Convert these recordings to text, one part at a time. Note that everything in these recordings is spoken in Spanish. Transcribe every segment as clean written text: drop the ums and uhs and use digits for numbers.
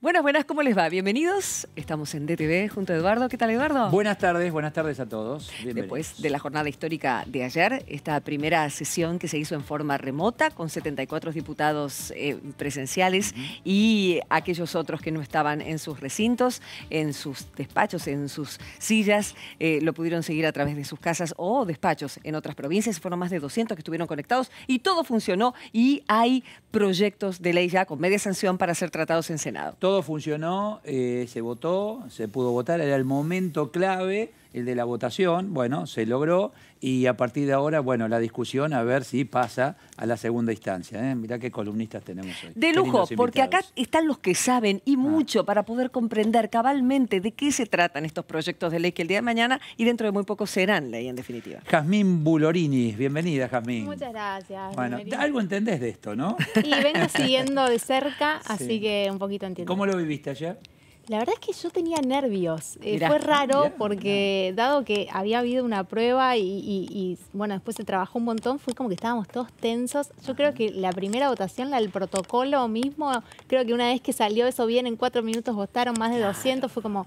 Buenas, ¿cómo les va? Bienvenidos. Estamos en DTV junto a Eduardo. ¿Qué tal, Eduardo? Buenas tardes a todos. Después de la jornada histórica de ayer, esta primera sesión que se hizo en forma remota con 74 diputados presenciales y aquellos otros que no estaban en sus recintos, en sus despachos, en sus sillas, lo pudieron seguir a través de sus casas o despachos en otras provincias. Fueron más de 200 que estuvieron conectados y todo funcionó y hay proyectos de ley ya con media sanción para ser tratados en Senado. Todo funcionó, se votó, se pudo votar, era el momento clave, el de la votación, bueno, se logró y a partir de ahora, bueno, la discusión a ver si pasa a la segunda instancia. Mirá qué columnistas tenemos hoy. De lujo, porque acá están los que saben y mucho para poder comprender cabalmente de qué se tratan estos proyectos de ley que el día de mañana y dentro de muy poco serán ley en definitiva. Jazmín Bulorini, bienvenida Jazmín. Muchas gracias. Bueno, algo entendés de esto, ¿no? Y vengo siguiendo de cerca, así que un poquito entiendo. ¿Cómo lo viviste ayer? La verdad es que yo tenía nervios. Mirá, fue raro porque dado que había habido una prueba y bueno, después se trabajó un montón, fue como que estábamos todos tensos. Yo creo que la primera votación, la del protocolo mismo, creo que una vez que salió eso bien, en 4 minutos votaron más de 200, fue como,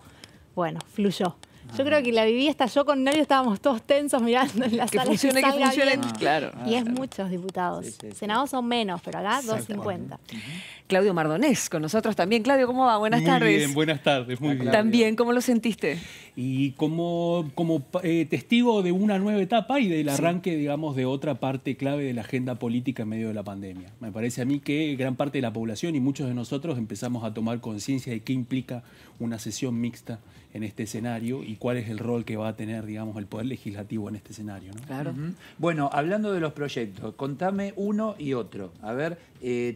bueno, fluyó. Yo creo que la viví hasta yo con nervios, estábamos todos tensos mirando en la sala que salga bien. Claro. Y es muchos diputados. Sí. Senados son menos, pero acá 250. Claudio Mardonés, con nosotros también. Claudio, ¿cómo va? Buenas tardes. Muy bien, buenas tardes, muy bien. También, ¿cómo lo sentiste? Y como testigo de una nueva etapa y del arranque, digamos, de otra parte clave de la agenda política en medio de la pandemia. Me parece a mí que gran parte de la población y muchos de nosotros empezamos a tomar conciencia de qué implica una sesión mixta en este escenario y cuál es el rol que va a tener, digamos, el Poder Legislativo en este escenario, ¿no? Claro. Bueno, hablando de los proyectos, contame uno y otro. A ver,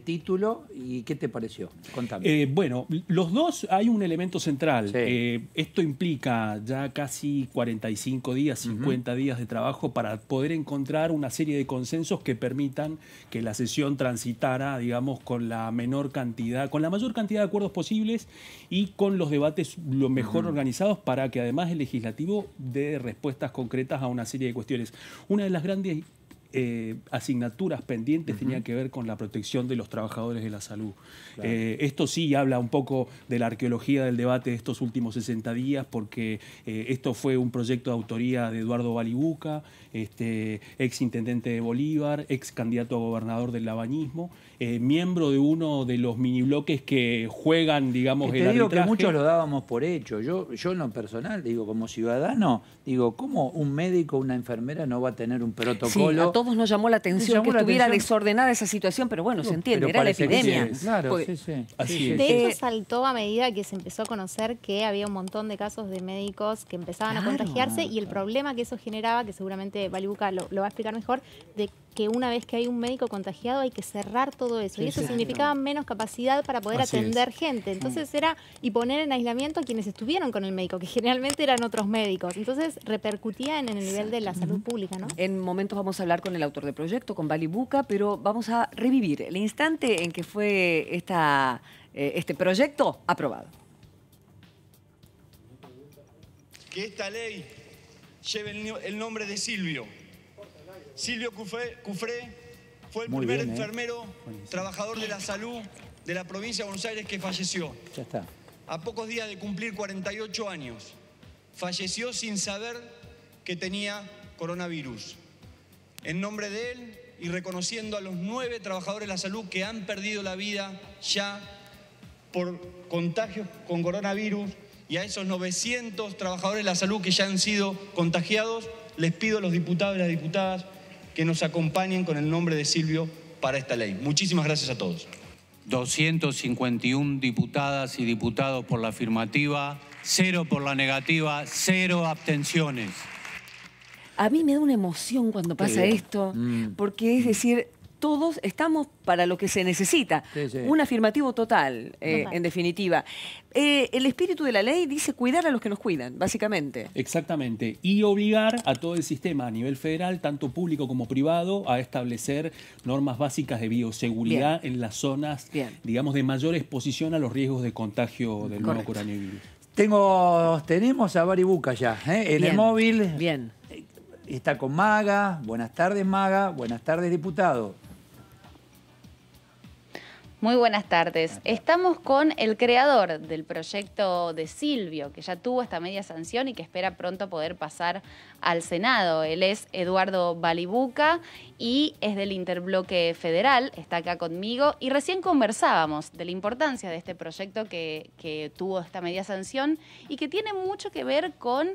título y qué te pareció. Contame. Bueno, los dos hay un elemento central. Sí. Esto implica ya casi 45 días, 50 días de trabajo para poder encontrar una serie de consensos que permitan que la sesión transitara, digamos, con la mayor cantidad de acuerdos posibles y con los debates lo mejor organizados para que además el legislativo dé respuestas concretas a una serie de cuestiones. Una de las grandes asignaturas pendientes tenía que ver con la protección de los trabajadores de la salud. Claro. Esto sí habla un poco de la arqueología del debate de estos últimos 60 días, porque esto fue un proyecto de autoría de Eduardo Balibuca, ex intendente de Bolívar, ex candidato a gobernador del labañismo, miembro de uno de los mini bloques que juegan, digamos, el arbitraje. Te digo que muchos lo dábamos por hecho. Yo en lo personal, digo, como ciudadano, digo, ¿cómo un médico o una enfermera no va a tener un protocolo? Sí, a todos nos llamó la atención que estuviera desordenada esa situación, pero bueno, se entiende, era la epidemia. Claro, Así es. De hecho, saltó a medida que se empezó a conocer que había un montón de casos de médicos que empezaban a contagiarse y el problema que eso generaba, que seguramente Balibuca lo va a explicar mejor, de que una vez que hay un médico contagiado hay que cerrar todo eso. Y eso significaba menos capacidad para poder atender gente. Entonces era, y poner en aislamiento a quienes estuvieron con el médico, que generalmente eran otros médicos. Entonces repercutía en el nivel de la salud pública, ¿no? En momentos vamos a hablar con el autor del proyecto, con Balibuca, pero vamos a revivir el instante en que fue este proyecto aprobado. Que esta ley lleve el nombre de Silvio. Silvio Cufré fue el primer enfermero, trabajador de la salud de la provincia de Buenos Aires que falleció. Ya está. A pocos días de cumplir 48 años. Falleció sin saber que tenía coronavirus. En nombre de él y reconociendo a los 9 trabajadores de la salud que han perdido la vida ya por contagios con coronavirus y a esos 900 trabajadores de la salud que ya han sido contagiados, les pido a los diputados y las diputadas que nos acompañen con el nombre de Silvio para esta ley. Muchísimas gracias a todos. 251 diputadas y diputados por la afirmativa, 0 por la negativa, 0 abstenciones. A mí me da una emoción cuando pasa esto, porque es decir, todos estamos para lo que se necesita. Un afirmativo total, en definitiva. El espíritu de la ley dice cuidar a los que nos cuidan, básicamente. Exactamente. Y obligar a todo el sistema a nivel federal, tanto público como privado, a establecer normas básicas de bioseguridad en las zonas, digamos, de mayor exposición a los riesgos de contagio del nuevo coronavirus. Tenemos a Balibuca ya, en el móvil. Bien. Está con Maga. Buenas tardes, Maga. Buenas tardes, diputado. Muy buenas tardes. Estamos con el creador del proyecto de Silvio, que ya tuvo esta media sanción y que espera pronto poder pasar al Senado. Él es Eduardo Balibuca y es del Interbloque Federal, está acá conmigo. Y recién conversábamos de la importancia de este proyecto que tuvo esta media sanción y que tiene mucho que ver con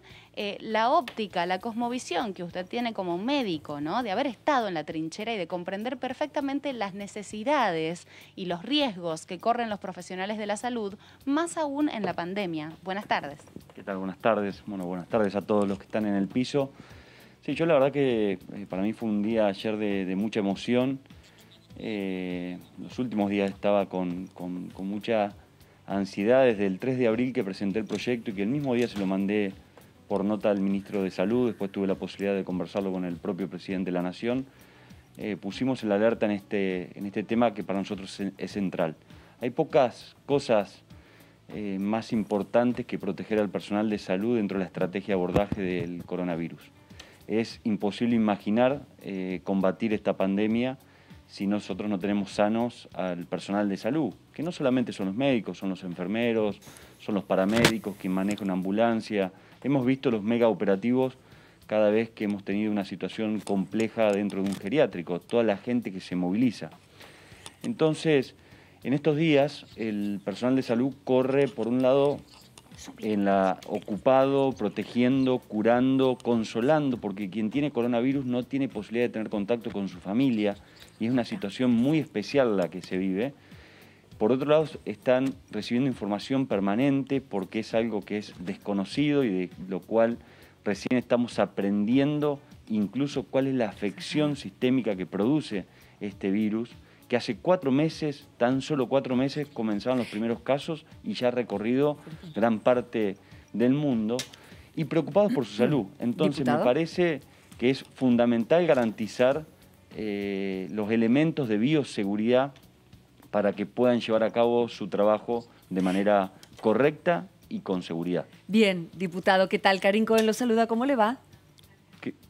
la óptica, la cosmovisión que usted tiene como médico, ¿no? De haber estado en la trinchera y de comprender perfectamente las necesidades y los riesgos que corren los profesionales de la salud, más aún en la pandemia. Buenas tardes. ¿Qué tal? Buenas tardes. Bueno, buenas tardes a todos los que están en el piso. Sí, yo la verdad que para mí fue un día ayer de mucha emoción. Los últimos días estaba con mucha ansiedad desde el 3 de abril que presenté el proyecto y que el mismo día se lo mandé por nota al ministro de Salud. Después tuve la posibilidad de conversarlo con el propio presidente de la Nación. Pusimos el alerta en este tema que para nosotros es central. Hay pocas cosas más importantes que proteger al personal de salud dentro de la estrategia de abordaje del coronavirus. Es imposible imaginar combatir esta pandemia si nosotros no tenemos sanos al personal de salud, que no solamente son los médicos, son los enfermeros, son los paramédicos, quien maneja una ambulancia. Hemos visto los mega operativos cada vez que hemos tenido una situación compleja dentro de un geriátrico, toda la gente que se moviliza. Entonces, en estos días, el personal de salud corre, por un lado, ocupado, protegiendo, curando, consolando, porque quien tiene coronavirus no tiene posibilidad de tener contacto con su familia, y es una situación muy especial la que se vive. Por otro lado, están recibiendo información permanente, porque es algo que es desconocido y de lo cual recién estamos aprendiendo incluso cuál es la afección sistémica que produce este virus, que hace 4 meses, tan solo 4 meses, comenzaron los primeros casos y ya ha recorrido gran parte del mundo, y preocupados por su salud. Entonces, ¿Diputado? Me parece que es fundamental garantizar los elementos de bioseguridad para que puedan llevar a cabo su trabajo de manera correcta y con seguridad. Bien, diputado, ¿qué tal? Karin Cohen lo saluda, ¿cómo le va?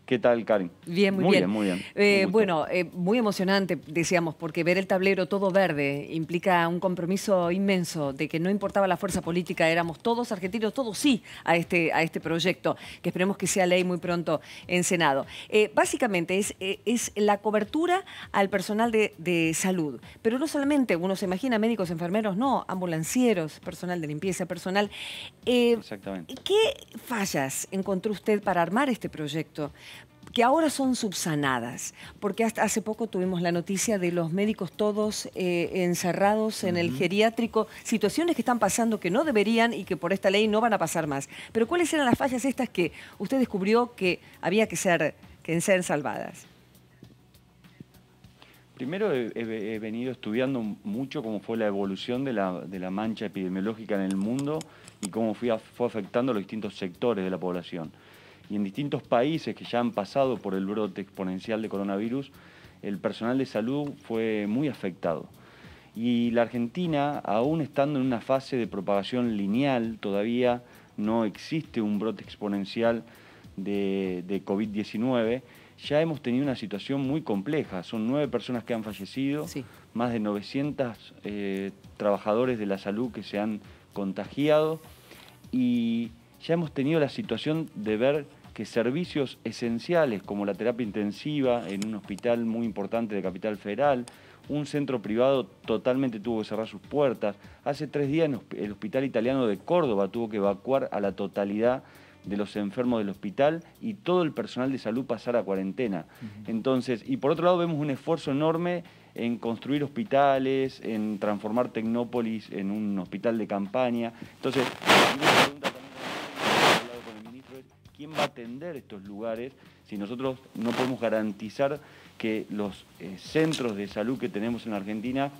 ¿Qué tal, Karin? Bien, muy bien. Muy bien. Bueno, muy emocionante, decíamos, porque ver el tablero todo verde implica un compromiso inmenso de que no importaba la fuerza política, éramos todos argentinos, todos sí a este proyecto, que esperemos que sea ley muy pronto en Senado. Básicamente es la cobertura al personal de salud, pero no solamente, uno se imagina médicos, enfermeros, no, ambulancieros, personal de limpieza, personal. Exactamente. ¿Qué fallas encontró usted para armar este proyecto? Que ahora son subsanadas, porque hasta hace poco tuvimos la noticia de los médicos todos encerrados en el geriátrico, situaciones que están pasando que no deberían y que por esta ley no van a pasar más. Pero ¿cuáles eran las fallas estas que usted descubrió que había que ser salvadas? Primero he venido estudiando mucho cómo fue la evolución de la mancha epidemiológica en el mundo y cómo fue afectando a los distintos sectores de la población. Y en distintos países que ya han pasado por el brote exponencial de coronavirus, el personal de salud fue muy afectado. Y la Argentina, aún estando en una fase de propagación lineal, todavía no existe un brote exponencial de COVID-19, ya hemos tenido una situación muy compleja. Son 9 personas que han fallecido, sí. Más de 900 trabajadores de la salud que se han contagiado, y ya hemos tenido la situación de ver que servicios esenciales como la terapia intensiva en un hospital muy importante de Capital Federal, un centro privado totalmente tuvo que cerrar sus puertas. Hace 3 días el Hospital Italiano de Córdoba tuvo que evacuar a la totalidad de los enfermos del hospital y todo el personal de salud pasar a cuarentena. Entonces, y por otro lado vemos un esfuerzo enorme en construir hospitales, en transformar Tecnópolis en un hospital de campaña. Entonces, una pregunta también con el ministro es: ¿quién va a atender estos lugares si nosotros no podemos garantizar que los centros de salud que tenemos en Argentina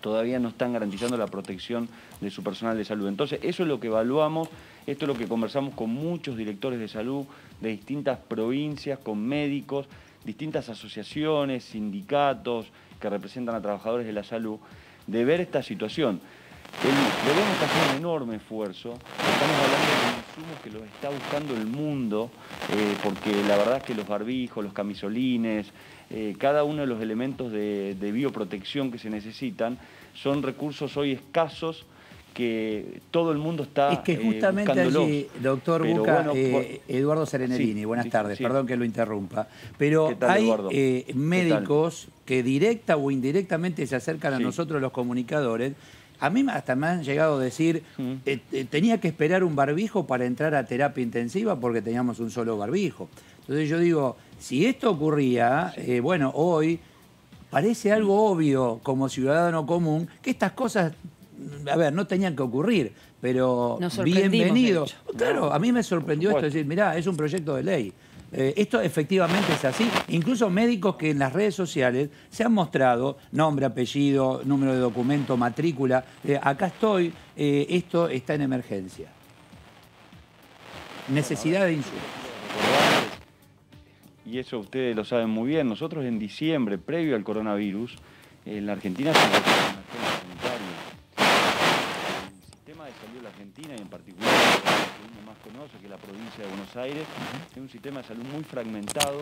todavía no están garantizando la protección de su personal de salud? Entonces, eso es lo que evaluamos, esto es lo que conversamos con muchos directores de salud de distintas provincias, con médicos, distintas asociaciones, sindicatos que representan a trabajadores de la salud, de ver esta situación. El gobierno está haciendo un enorme esfuerzo, estamos hablando de insumos que los está buscando el mundo, porque la verdad es que los barbijos, los camisolines, cada uno de los elementos de bioprotección que se necesitan, son recursos hoy escasos que todo el mundo está Es que justamente allí, doctor Pero Buca, bueno, Eduardo Serenellini, sí, buenas sí, tardes, sí. perdón que lo interrumpa, pero ¿Qué tal, hay Eduardo? médicos que directa o indirectamente se acercan a Sí. nosotros los comunicadores. A mí hasta me han llegado a decir, tenía que esperar un barbijo para entrar a terapia intensiva porque teníamos un solo barbijo. Entonces yo digo, si esto ocurría, bueno, hoy parece algo obvio como ciudadano común que estas cosas, a ver, no tenían que ocurrir, pero Nos sorprendimos, bienvenido. de hecho. Claro, a mí me sorprendió esto, decir, mirá, es un proyecto de ley. Esto efectivamente es así. Incluso médicos que en las redes sociales se han mostrado nombre, apellido, número de documento, matrícula. Acá estoy, esto está en emergencia. Necesidad de insumos. Y eso ustedes lo saben muy bien. Nosotros en diciembre, previo al coronavirus, en la Argentina se declaró una emergencia sanitaria. El sistema de salud de la Argentina, y en particular el que uno más conoce, que es la provincia de Buenos Aires, es un sistema de salud muy fragmentado,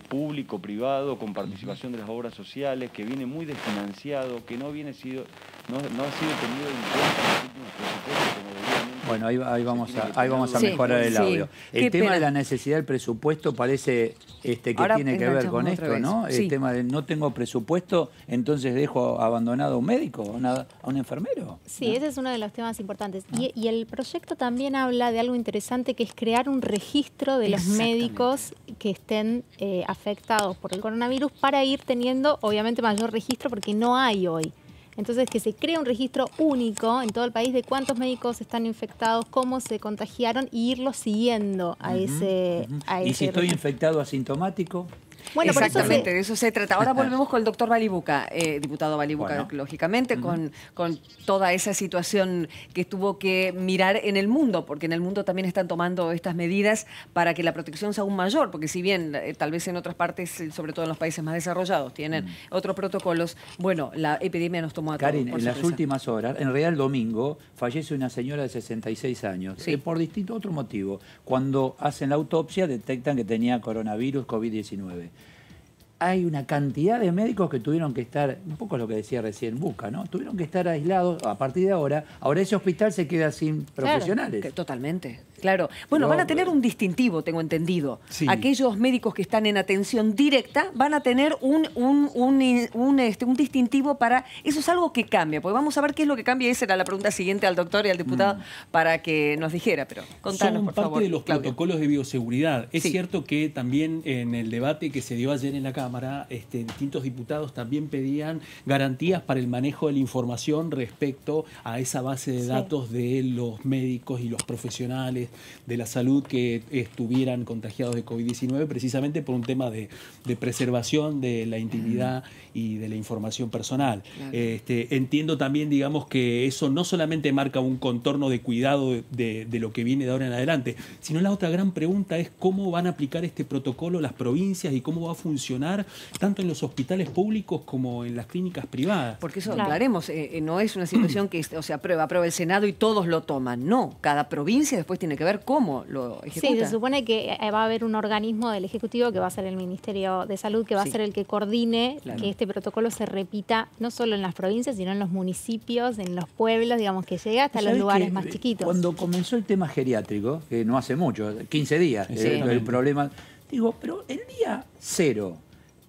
público, privado, con participación de las obras sociales, que viene muy desfinanciado, que no ha sido tenido en cuenta en los últimos presupuestos como debidamente. Bueno, ahí vamos a Sí, mejorar el sí. audio. Qué El tema pena. de la necesidad del presupuesto parece que Ahora tiene que ver con enganchamos otra esto, vez. ¿no? Sí. El tema de no tengo presupuesto, entonces dejo abandonado a un médico, a un enfermero. Sí, ese es uno de los temas importantes. Y el proyecto también habla de algo interesante que es crear un registro de los Exactamente. médicos que estén afectados por el coronavirus para ir teniendo, obviamente, mayor registro porque no hay hoy. Entonces, que se cree un registro único en todo el país de cuántos médicos están infectados, cómo se contagiaron y irlos siguiendo a ese Y si estoy registro. infectado asintomático, Bueno, por eso Exactamente, de eso se trata. Ahora volvemos con el doctor Balibuca, diputado Balibuca, Bueno. lógicamente, con toda esa situación que tuvo que mirar en el mundo, porque en el mundo también están tomando estas medidas para que la protección sea aún mayor, porque si bien tal vez en otras partes, sobre todo en los países más desarrollados, tienen otros protocolos, bueno, la epidemia nos tomó a todos Karin, por en las sorpresa. últimas horas, en realidad el domingo, fallece una señora de 66 años, Sí. por distinto otro motivo. Cuando hacen la autopsia detectan que tenía coronavirus, COVID-19. Hay una cantidad de médicos que tuvieron que estar, un poco lo que decía recién Buca, ¿no? Tuvieron que estar aislados a partir de ahora. Ahora ese hospital se queda sin profesionales. Totalmente, claro. Bueno, Pero, van a tener un distintivo, tengo entendido. Sí. Aquellos médicos que están en atención directa van a tener un distintivo para... Eso es algo que cambia, porque vamos a ver qué es lo que cambia. Esa era la pregunta siguiente al doctor y al diputado para que nos dijera, pero contanos, Son por parte favor, de los Claudio. protocolos de bioseguridad. Es Sí. cierto que también en el debate que se dio ayer en la Cámara, distintos diputados también pedían garantías para el manejo de la información respecto a esa base de Sí. datos de los médicos y los profesionales de la salud que estuvieran contagiados de COVID-19, precisamente por un tema de preservación de la intimidad y de la información personal. Claro. Entiendo también, digamos, que eso no solamente marca un contorno de cuidado de lo que viene de ahora en adelante, sino la otra gran pregunta es cómo van a aplicar este protocolo las provincias y cómo va a funcionar tanto en los hospitales públicos como en las clínicas privadas. Porque eso, Claro. aclaremos, no es una situación que aprueba el Senado y todos lo toman. No, cada provincia después tiene que ver cómo lo ejecuta. Sí, se supone que va a haber un organismo del Ejecutivo que va a ser el Ministerio de Salud, que va Sí. a ser el que coordine Claro. que este protocolo se repita no solo en las provincias, sino en los municipios, en los pueblos, digamos, que llegue hasta los ¿Sabés lugares que, más chiquitos. Cuando comenzó el tema geriátrico, que no hace mucho, 15 días, el problema, digo, pero el día 0,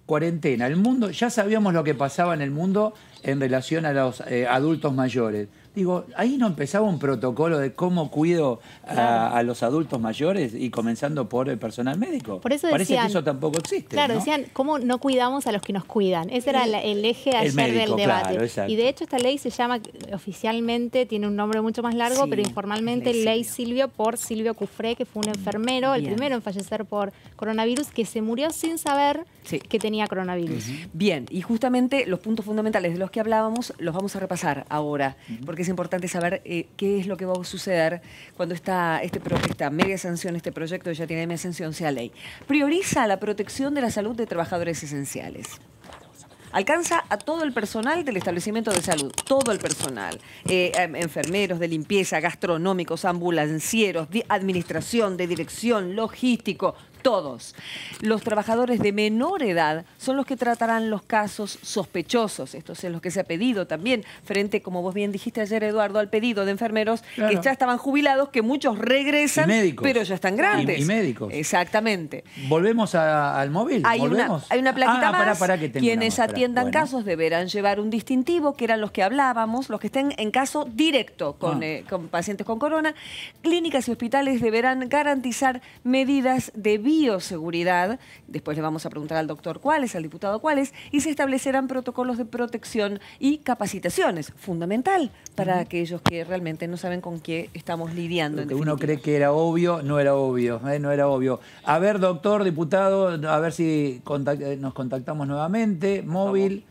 cuarentena, el mundo, ya sabíamos lo que pasaba en el mundo en relación a los adultos mayores. Digo, ahí no empezaba un protocolo de cómo cuido a los adultos mayores y comenzando por el personal médico. Por eso Parece decían- que eso tampoco existe. Claro, ¿no? decían, ¿cómo no cuidamos a los que nos cuidan? Ese era el eje El ayer médico, del debate. claro, exacto. Y de hecho esta ley se llama, oficialmente, tiene un nombre mucho más largo, Sí, pero informalmente Ley Ley Silvio por Silvio Cufré, que fue un enfermero, el Bien. primero en fallecer por coronavirus, que se murió sin saber Sí. que tenía coronavirus. Bien, y justamente los puntos fundamentales de los que hablábamos los vamos a repasar ahora, porque es importante saber qué es lo que va a suceder cuando esta media sanción, este proyecto ya tiene media sanción, sea ley. Prioriza la protección de la salud de trabajadores esenciales. Alcanza a todo el personal del establecimiento de salud, todo el personal, enfermeros de limpieza, gastronómicos, ambulancieros, de administración, de dirección, logístico, todos. Los trabajadores de menor edad son los que tratarán los casos sospechosos. Esto es lo que se ha pedido también, frente, como vos bien dijiste ayer, Eduardo, al pedido de enfermeros que ya estaban jubilados, que muchos regresan, pero ya están grandes. Y médicos. Exactamente. ¿Volvemos al móvil? Hay una plaquita más. Que Quienes atiendan casos deberán llevar un distintivo, que eran los que hablábamos, los que estén en caso directo con pacientes con corona. Clínicas y hospitales deberán garantizar medidas de bioseguridad. Después le vamos a preguntar al doctor cuáles, al diputado cuáles, y se establecerán protocolos de protección y capacitaciones. Fundamental para aquellos que realmente no saben con qué estamos lidiando. Lo que uno cree que era obvio, no era obvio, no era obvio. A ver, doctor, diputado, a ver si nos contactamos nuevamente. Móvil,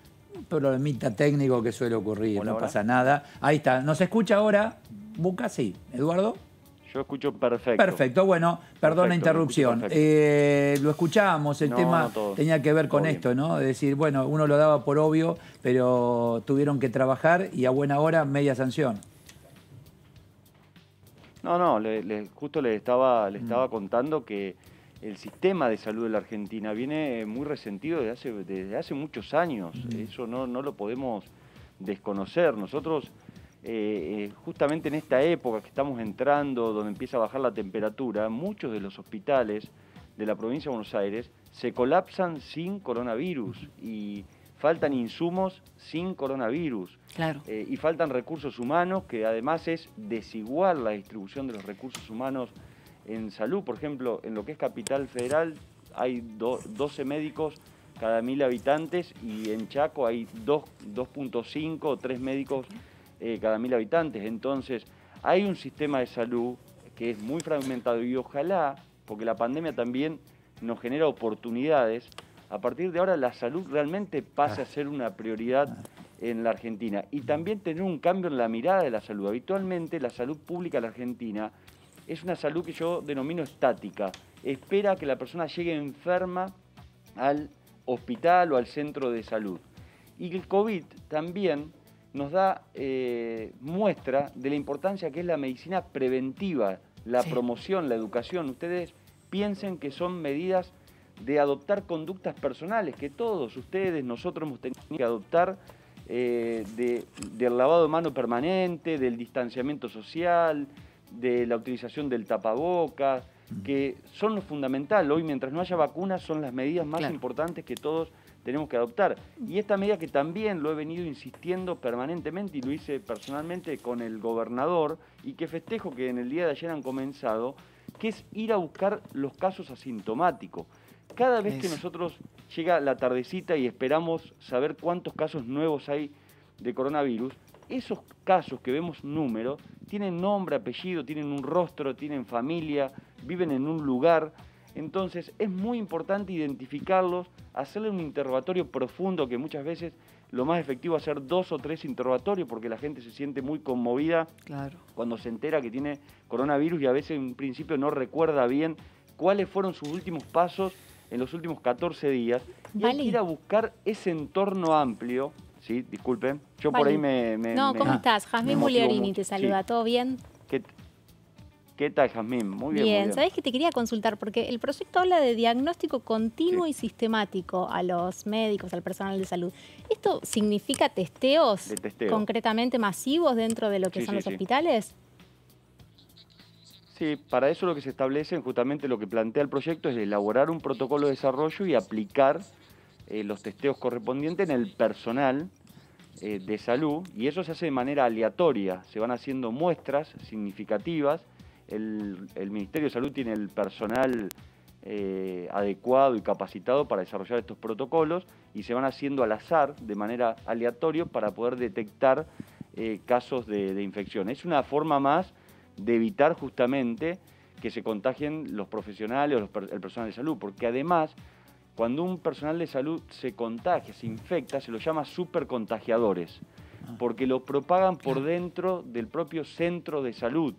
problemita técnico que suele ocurrir, no pasa nada. Ahí está, ¿nos escucha ahora? ¿Buca? Sí. ¿Eduardo? Yo escucho perfecto. Perfecto, bueno, perdón la interrupción. Lo escuchábamos, el tema tenía que ver con esto, ¿no? Es decir, bueno, uno lo daba por obvio, pero tuvieron que trabajar y a buena hora media sanción. No, justo le estaba contando que el sistema de salud de la Argentina viene muy resentido desde hace muchos años. Eso no lo podemos desconocer. Nosotros, justamente en esta época que estamos entrando, donde empieza a bajar la temperatura, muchos de los hospitales de la provincia de Buenos Aires se colapsan sin coronavirus y faltan insumos sin coronavirus. Claro. Y faltan recursos humanos, que además es desigual la distribución de los recursos humanos en salud. Por ejemplo, en lo que es Capital Federal hay 12 médicos cada 1000 habitantes y en Chaco hay 2.5 o 3 médicos cada 1000 habitantes. Entonces, hay un sistema de salud que es muy fragmentado y ojalá, porque la pandemia también nos genera oportunidades, a partir de ahora la salud realmente pase a ser una prioridad en la Argentina. Y también tener un cambio en la mirada de la salud. Habitualmente la salud pública en la Argentina es una salud que yo denomino estática. Espera que la persona llegue enferma al hospital o al centro de salud. Y el COVID también nos da muestra de la importancia que es la medicina preventiva, la promoción, la educación. Ustedes piensen que son medidas de adoptar conductas personales, que todos ustedes, nosotros hemos tenido que adoptar, del lavado de mano permanente, del distanciamiento social, de la utilización del tapabocas, que son lo fundamental. Hoy, mientras no haya vacunas, son las medidas más importantes que todos tenemos que adoptar. Y esta medida que también lo he venido insistiendo permanentemente y lo hice personalmente con el gobernador y que festejo que en el día de ayer han comenzado, que es ir a buscar los casos asintomáticos. Cada vez que nosotros llega la tardecita y esperamos saber cuántos casos nuevos hay de coronavirus, esos casos que vemos números tienen nombre, apellido, tienen un rostro, tienen familia, viven en un lugar. Entonces es muy importante identificarlos, hacerle un interrogatorio profundo, que muchas veces lo más efectivo es hacer 2 o 3 interrogatorios porque la gente se siente muy conmovida cuando se entera que tiene coronavirus y a veces en principio no recuerda bien cuáles fueron sus últimos pasos en los últimos 14 días. Y hay que ir a buscar ese entorno amplio. Sí, disculpen, yo por ahí ¿cómo estás? Jazmín Mugliorini te saluda, ¿todo bien? ¿Qué tal, Jazmín? Muy bien. Bien, ¿sabés que te quería consultar? Porque el proyecto habla de diagnóstico continuo y sistemático a los médicos, al personal de salud. ¿Esto significa testeos concretamente masivos dentro de lo que son los hospitales? Sí, para eso lo que se establece, justamente lo que plantea el proyecto, es elaborar un protocolo de desarrollo y aplicar los testeos correspondientes en el personal de salud, y eso se hace de manera aleatoria. Se van haciendo muestras significativas. El Ministerio de Salud tiene el personal adecuado y capacitado para desarrollar estos protocolos y se van haciendo al azar, de manera aleatoria, para poder detectar casos de infección. Es una forma más de evitar justamente que se contagien los profesionales o el personal de salud, porque además, cuando un personal de salud se contagia, se infecta, se los llama supercontagiadores, porque lo propagan por dentro del propio centro de salud.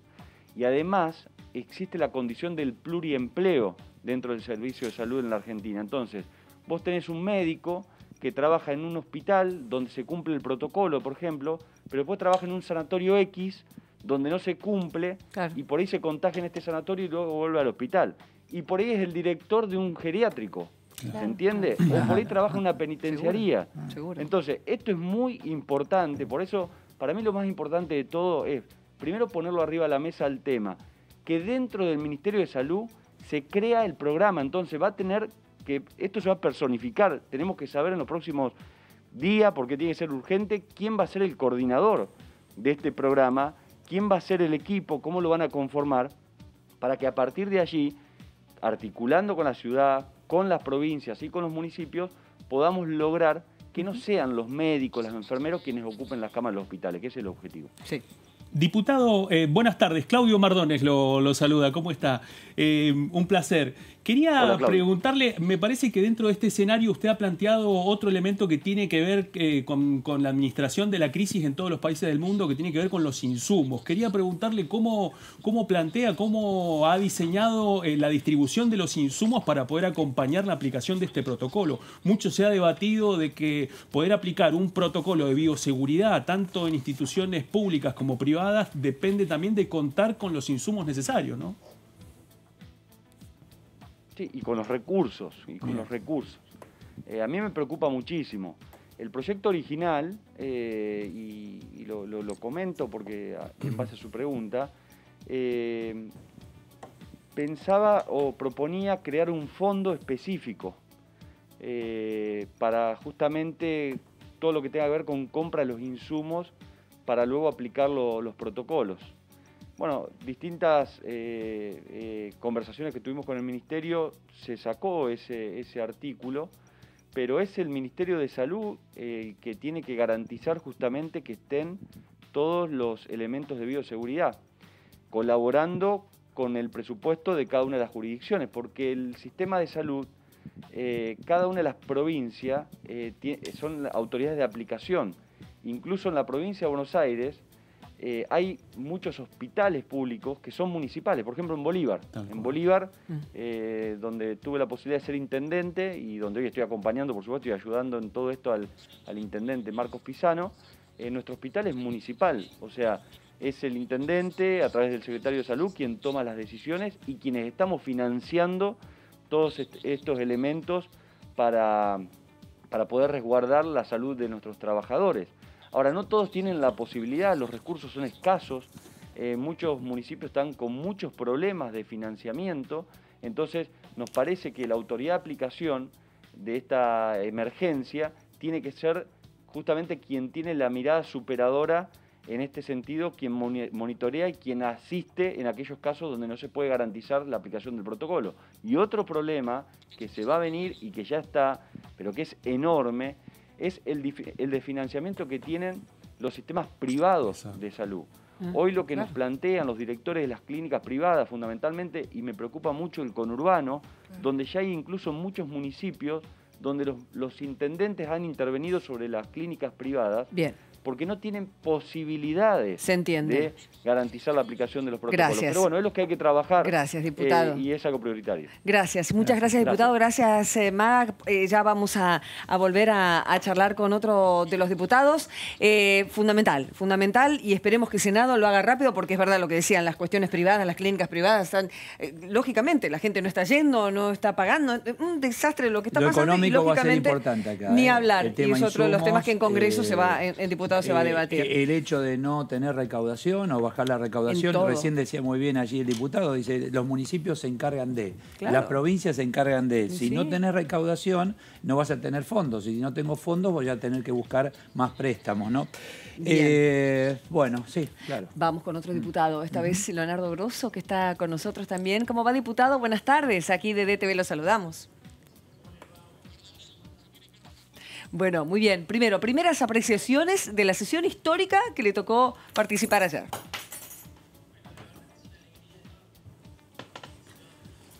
Y además existe la condición del pluriempleo dentro del servicio de salud en la Argentina. Entonces, vos tenés un médico que trabaja en un hospital donde se cumple el protocolo, por ejemplo, pero después trabaja en un sanatorio X donde no se cumple y por ahí se contagia en este sanatorio y luego vuelve al hospital. y por ahí es el director de un geriátrico. ¿Se entiende? O por ahí trabaja en una penitenciaría. Seguro. Entonces, esto es muy importante. Por eso, para mí lo más importante de todo es, primero, ponerlo arriba de la mesa el tema, que dentro del Ministerio de Salud se crea el programa. Entonces, va a tener que, esto se va a personificar. Tenemos que saber en los próximos días, porque tiene que ser urgente, quién va a ser el coordinador de este programa, quién va a ser el equipo, cómo lo van a conformar, para que a partir de allí, articulando con la ciudad, con las provincias y con los municipios, podamos lograr que no sean los médicos, los enfermeros quienes ocupen las camas de los hospitales, que ese es el objetivo. Sí. Diputado, buenas tardes. Claudio Mardones lo saluda. ¿Cómo está? Un placer. Quería preguntarle, me parece que dentro de este escenario usted ha planteado otro elemento que tiene que ver con la administración de la crisis en todos los países del mundo, que tiene que ver con los insumos. Quería preguntarle cómo plantea, cómo ha diseñado la distribución de los insumos para poder acompañar la aplicación de este protocolo. Mucho se ha debatido de que poder aplicar un protocolo de bioseguridad, tanto en instituciones públicas como privadas, depende también de contar con los insumos necesarios, ¿no? Sí, y con los recursos, a mí me preocupa muchísimo. El proyecto original, y lo comento porque en base a su pregunta, pensaba o proponía crear un fondo específico para justamente todo lo que tenga que ver con compra de los insumos para luego aplicar los protocolos. Bueno, distintas conversaciones que tuvimos con el Ministerio, se sacó ese artículo, pero es el Ministerio de Salud que tiene que garantizar justamente que estén todos los elementos de bioseguridad, colaborando con el presupuesto de cada una de las jurisdicciones, porque el sistema de salud, cada una de las provincias son autoridades de aplicación. Incluso en la provincia de Buenos Aires, hay muchos hospitales públicos que son municipales, por ejemplo en Bolívar. En Bolívar, donde tuve la posibilidad de ser intendente y donde hoy estoy acompañando, por supuesto, y ayudando en todo esto al intendente Marcos Pisano, nuestro hospital es municipal, o sea, es el intendente a través del secretario de Salud quien toma las decisiones y quienes estamos financiando todos estos elementos para poder resguardar la salud de nuestros trabajadores. Ahora, no todos tienen la posibilidad, los recursos son escasos, muchos municipios están con muchos problemas de financiamiento, entonces nos parece que la autoridad de aplicación de esta emergencia tiene que ser justamente quien tiene la mirada superadora en este sentido, quien monitorea y quien asiste en aquellos casos donde no se puede garantizar la aplicación del protocolo. Y otro problema que se va a venir y que ya está, pero que es enorme, es el de financiamiento que tienen los sistemas privados de salud. Hoy lo que nos plantean los directores de las clínicas privadas fundamentalmente, y me preocupa mucho el conurbano, donde ya hay incluso muchos municipios donde los intendentes han intervenido sobre las clínicas privadas. Bien. Porque no tienen posibilidades de garantizar la aplicación de los protocolos. Gracias. Pero bueno, es lo que hay que trabajar. Gracias, diputado. Y es algo prioritario. Gracias. Muchas gracias, diputado. Gracias, Mag. Ya vamos a volver a charlar con otro de los diputados. Fundamental, y esperemos que el Senado lo haga rápido, porque es verdad lo que decían, las cuestiones privadas, las clínicas privadas, están, lógicamente, la gente no está yendo, no está pagando. Un desastre lo que está pasando. Lo económico y, lógicamente, va a ser importante acá. Ni hablar. Y es otro de los temas que en Congreso se va, en diputado se va a debatir. El hecho de no tener recaudación o bajar la recaudación, recién decía muy bien allí el diputado, dice, los municipios se encargan de, las provincias se encargan de. Si no tenés recaudación, no vas a tener fondos. Y si no tengo fondos, voy a tener que buscar más préstamos, ¿no? Bueno, sí, claro. Vamos con otro diputado, esta vez Leonardo Grosso, que está con nosotros también. ¿Cómo va, diputado? Buenas tardes, aquí de DTV lo saludamos. Bueno, muy bien. Primero, primeras apreciaciones de la sesión histórica que le tocó participar ayer.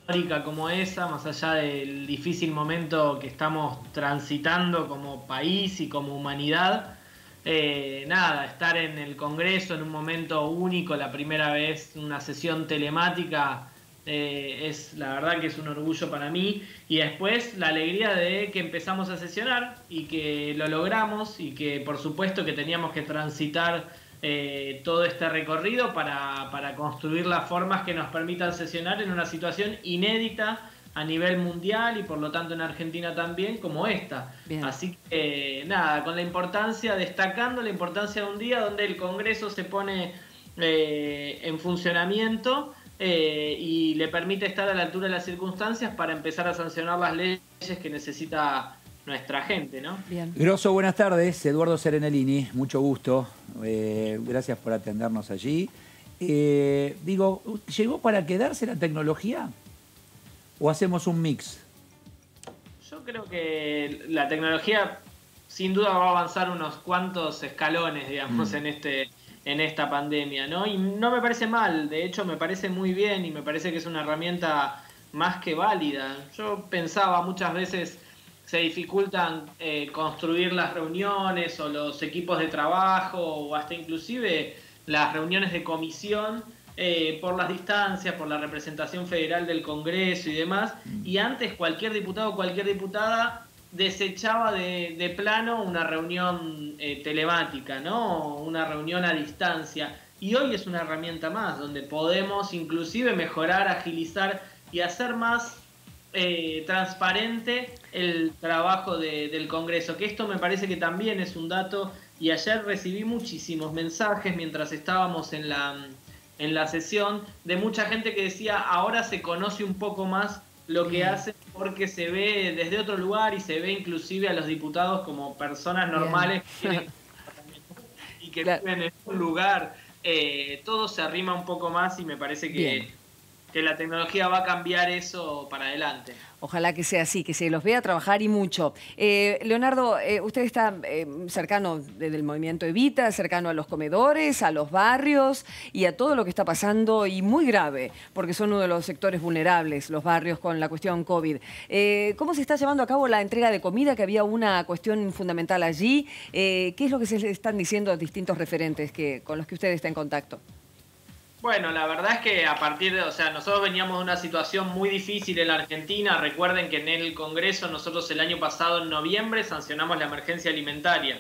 Histórica como esa, más allá del difícil momento que estamos transitando como país y como humanidad, estar en el Congreso en un momento único, la primera vez, una sesión telemática, es la verdad que es un orgullo para mí, y después la alegría de que empezamos a sesionar y que lo logramos, y que por supuesto que teníamos que transitar todo este recorrido para construir las formas que nos permitan sesionar en una situación inédita a nivel mundial y por lo tanto en Argentina también, como esta. Bien. Así que nada, con la importancia, destacando la importancia de un día donde el Congreso se pone en funcionamiento y le permite estar a la altura de las circunstancias para empezar a sancionar las leyes que necesita nuestra gente, ¿no? Bien. Grosso, buenas tardes. Eduardo Serenellini, mucho gusto. Gracias por atendernos allí. Digo, ¿llegó para quedarse la tecnología o hacemos un mix? Yo creo que la tecnología sin duda va a avanzar unos cuantos escalones, digamos, en esta pandemia, ¿no? Y no me parece mal, de hecho me parece muy bien y me parece que es una herramienta más que válida. Yo pensaba muchas veces se dificultan construir las reuniones o los equipos de trabajo o hasta inclusive las reuniones de comisión por las distancias, por la representación federal del Congreso y demás, y antes cualquier diputado o cualquier diputada desechaba de plano una reunión telemática, ¿no? Una reunión a distancia, y hoy es una herramienta más, donde podemos inclusive mejorar, agilizar y hacer más transparente el trabajo del Congreso, que esto me parece que también es un dato, y ayer recibí muchísimos mensajes mientras estábamos en la sesión, de mucha gente que decía, ahora se conoce un poco más lo que hacen porque se ve desde otro lugar y se ve inclusive a los diputados como personas normales y que viven en un lugar. Todo se arrima un poco más y me parece que la tecnología va a cambiar eso para adelante. Ojalá que sea así, que se los vea trabajar y mucho. Leonardo, usted está cercano desde el movimiento Evita, cercano a los comedores, a los barrios y a todo lo que está pasando, y muy grave, porque son uno de los sectores vulnerables, los barrios, con la cuestión COVID. ¿Cómo se está llevando a cabo la entrega de comida? Que había una cuestión fundamental allí. ¿Qué es lo que se le están diciendo a distintos referentes con los que usted está en contacto? Bueno, la verdad es que nosotros veníamos de una situación muy difícil en la Argentina. Recuerden que en el Congreso nosotros el año pasado, en noviembre, sancionamos la emergencia alimentaria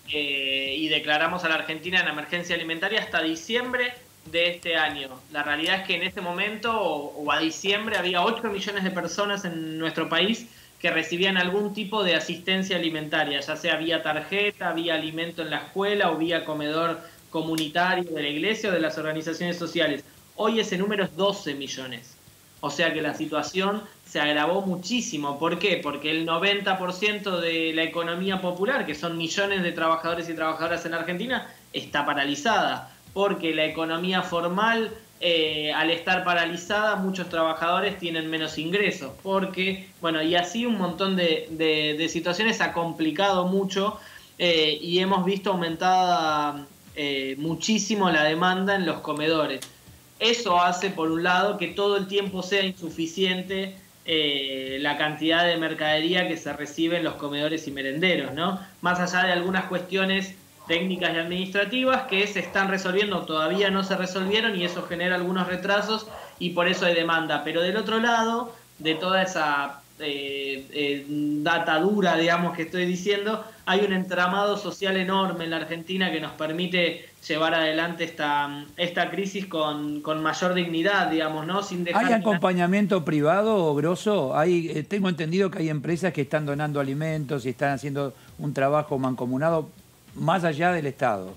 y declaramos a la Argentina en emergencia alimentaria hasta diciembre de este año. La realidad es que en este momento, o a diciembre, había 8 millones de personas en nuestro país que recibían algún tipo de asistencia alimentaria, ya sea vía tarjeta, vía alimento en la escuela o vía comedor comunitario de la iglesia o de las organizaciones sociales. Hoy ese número es 12 millones. O sea que la situación se agravó muchísimo. ¿Por qué? Porque el 90% de la economía popular, que son millones de trabajadores y trabajadoras en Argentina, está paralizada. Porque la economía formal, al estar paralizada, muchos trabajadores tienen menos ingresos. Porque, bueno, y así un montón de situaciones ha complicado mucho y hemos visto aumentada muchísimo la demanda en los comedores. Eso hace, por un lado, que todo el tiempo sea insuficiente la cantidad de mercadería que se recibe en los comedores y merenderos, ¿no? Más allá de algunas cuestiones técnicas y administrativas que se están resolviendo, todavía no se resolvieron, y eso genera algunos retrasos y por eso hay demanda. Pero del otro lado, de toda esa data dura, digamos, que estoy diciendo, hay un entramado social enorme en la Argentina que nos permite llevar adelante esta crisis con mayor dignidad, digamos, ¿no? Sin dejar. ¿Hay acompañamiento privado, Grosso? Tengo entendido que hay empresas que están donando alimentos y están haciendo un trabajo mancomunado más allá del Estado.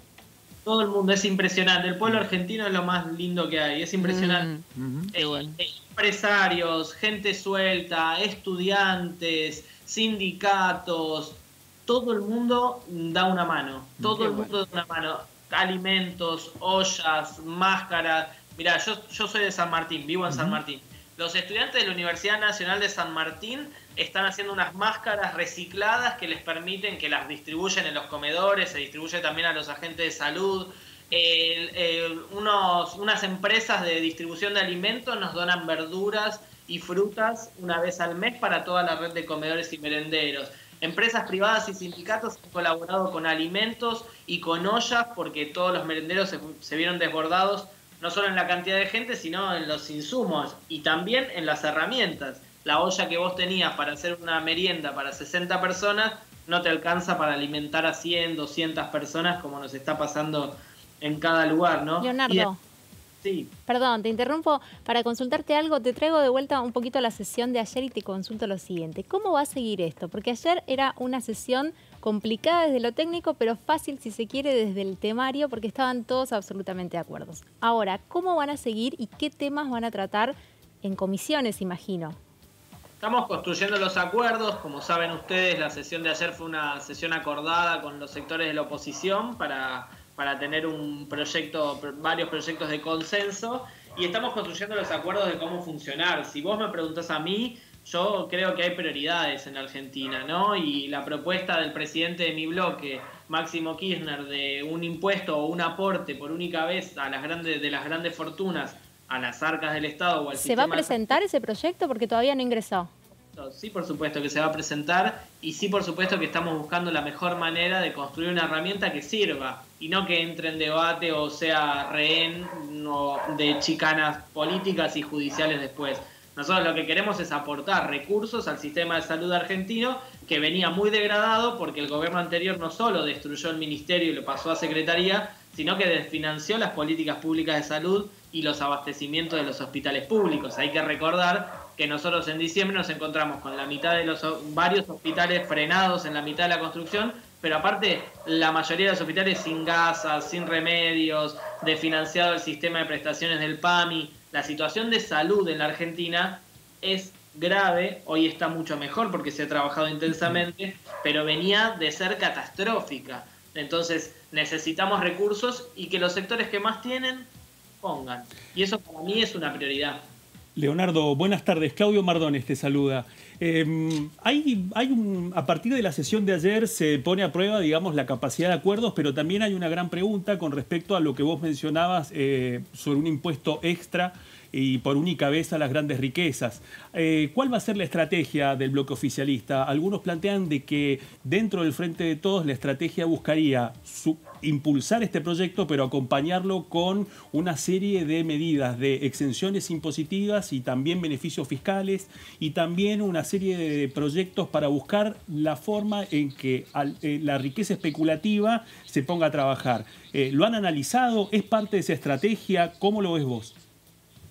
Todo el mundo, es impresionante. El pueblo argentino es lo más lindo que hay, es impresionante. Empresarios, gente suelta, estudiantes, sindicatos, todo el mundo da una mano. Todo el mundo da una mano. Alimentos, ollas, máscaras. Mirá, yo soy de San Martín, vivo en San Martín. Los estudiantes de la Universidad Nacional de San Martín están haciendo unas máscaras recicladas que les permiten, que las distribuyen en los comedores, se distribuye también a los agentes de salud. Unas empresas de distribución de alimentos nos donan verduras y frutas una vez al mes para toda la red de comedores y merenderos. Empresas privadas y sindicatos han colaborado con alimentos y con ollas porque todos los merenderos se vieron desbordados, no solo en la cantidad de gente, sino en los insumos y también en las herramientas. La olla que vos tenías para hacer una merienda para 60 personas no te alcanza para alimentar a 100, 200 personas como nos está pasando en cada lugar, ¿no? Leonardo. Sí. Perdón, te interrumpo para consultarte algo. Te traigo de vuelta un poquito a la sesión de ayer y te consulto lo siguiente. ¿Cómo va a seguir esto? Porque ayer era una sesión complicada desde lo técnico, pero fácil, si se quiere, desde el temario, porque estaban todos absolutamente de acuerdo. Ahora, ¿cómo van a seguir y qué temas van a tratar en comisiones, imagino? Estamos construyendo los acuerdos. Como saben ustedes, la sesión de ayer fue una sesión acordada con los sectores de la oposición para tener varios proyectos de consenso, y estamos construyendo los acuerdos de cómo funcionar. Si vos me preguntás a mí, yo creo que hay prioridades en Argentina, ¿no? Y la propuesta del presidente de mi bloque, Máximo Kirchner, de un impuesto o un aporte por única vez a las grandes fortunas, a las arcas del Estado o al sistema... ¿Se va a presentar ese proyecto? Porque todavía no ingresó. Sí, por supuesto que se va a presentar, y sí, por supuesto que estamos buscando la mejor manera de construir una herramienta que sirva y no que entre en debate o sea rehén de chicanas políticas y judiciales después. Nosotros lo que queremos es aportar recursos al sistema de salud argentino, que venía muy degradado porque el gobierno anterior no solo destruyó el ministerio y lo pasó a secretaría, sino que desfinanció las políticas públicas de salud y los abastecimientos de los hospitales públicos. Hay que recordar que nosotros en diciembre nos encontramos con la mitad de varios hospitales frenados en la mitad de la construcción, pero aparte la mayoría de los hospitales sin gasas, sin remedios, desfinanciado el sistema de prestaciones del PAMI. La situación de salud en la Argentina es grave, hoy está mucho mejor porque se ha trabajado intensamente, pero venía de ser catastrófica. Entonces necesitamos recursos y que los sectores que más tienen pongan. Y eso para mí es una prioridad. Leonardo, buenas tardes. Claudio Mardones te saluda. A partir de la sesión de ayer se pone a prueba, digamos, la capacidad de acuerdos, pero también hay una gran pregunta con respecto a lo que vos mencionabas sobre un impuesto extra y por única vez a las grandes riquezas. ¿Cuál va a ser la estrategia del bloque oficialista? Algunos plantean de que dentro del Frente de Todos la estrategia buscaría impulsar este proyecto, pero acompañarlo con una serie de medidas de exenciones impositivas y también beneficios fiscales, y también una serie de proyectos para buscar la forma en que la riqueza especulativa se ponga a trabajar. ¿Lo han analizado? ¿Es parte de esa estrategia? ¿Cómo lo ves vos?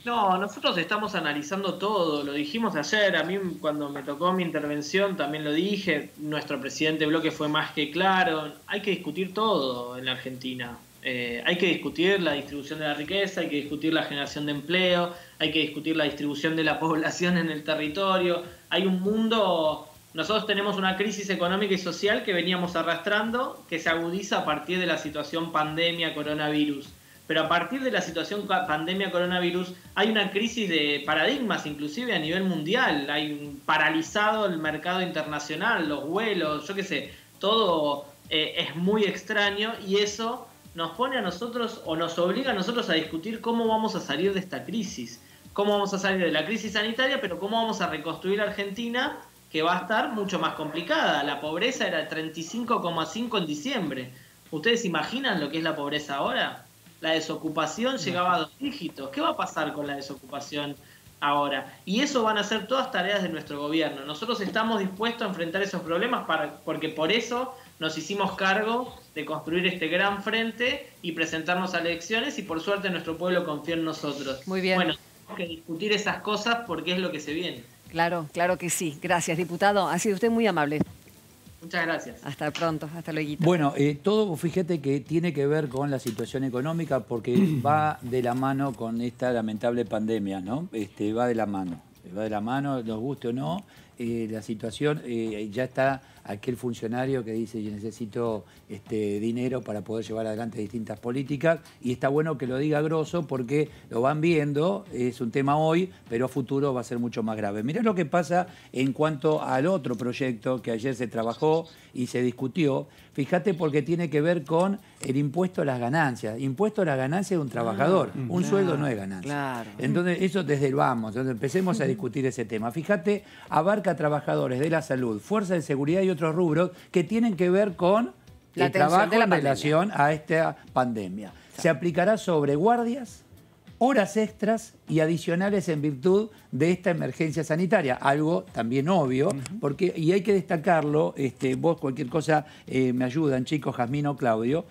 No, nosotros estamos analizando todo, lo dijimos ayer, a mí cuando me tocó mi intervención también lo dije, nuestro presidente de bloque fue más que claro, hay que discutir todo en la Argentina, hay que discutir la distribución de la riqueza, hay que discutir la generación de empleo, hay que discutir la distribución de la población en el territorio, hay un mundo, nosotros tenemos una crisis económica y social que veníamos arrastrando, que se agudiza a partir de la situación pandemia, coronavirus. Pero a partir de la situación pandemia-coronavirus hay una crisis de paradigmas, inclusive a nivel mundial. Hay paralizado el mercado internacional, los vuelos, yo qué sé, todo es muy extraño, y eso nos pone a nosotros o nos obliga a nosotros a discutir cómo vamos a salir de esta crisis. Cómo vamos a salir de la crisis sanitaria, pero cómo vamos a reconstruir Argentina, que va a estar mucho más complicada. La pobreza era 35,5 en diciembre. ¿Ustedes imaginan lo que es la pobreza ahora? La desocupación llegaba a 2 dígitos. ¿Qué va a pasar con la desocupación ahora? Y eso van a ser todas tareas de nuestro gobierno. Nosotros estamos dispuestos a enfrentar esos problemas porque por eso nos hicimos cargo de construir este gran frente y presentarnos a elecciones, y por suerte nuestro pueblo confía en nosotros. Muy bien. Bueno, tenemos que discutir esas cosas porque es lo que se viene. Claro, claro que sí. Gracias, diputado. Ha sido usted muy amable. Muchas gracias. Hasta pronto, hasta luego. Bueno, todo, fíjate que tiene que ver con la situación económica, porque va de la mano con esta lamentable pandemia, ¿no? Va de la mano, nos guste o no. La situación, ya está aquel funcionario que dice: yo necesito dinero para poder llevar adelante distintas políticas, y está bueno que lo diga grosso porque lo van viendo, es un tema hoy, pero a futuro va a ser mucho más grave. Mirá lo que pasa en cuanto al otro proyecto que ayer se trabajó y se discutió. Fíjate, porque tiene que ver con el impuesto a las ganancias. Impuesto a las ganancias de un trabajador. Un sueldo no es ganancia. Claro. Entonces, eso desde el vamos. Entonces, empecemos a discutir ese tema. Fíjate, abarca a trabajadores de la salud, fuerzas de seguridad y otros rubros que tienen que ver con el trabajo en relación a esta pandemia. Se aplicará sobre guardias, horas extras y adicionales en virtud de esta emergencia sanitaria. Algo también obvio, porque, y hay que destacarlo, vos cualquier cosa me ayudan, chicos, Jazmín o Claudio,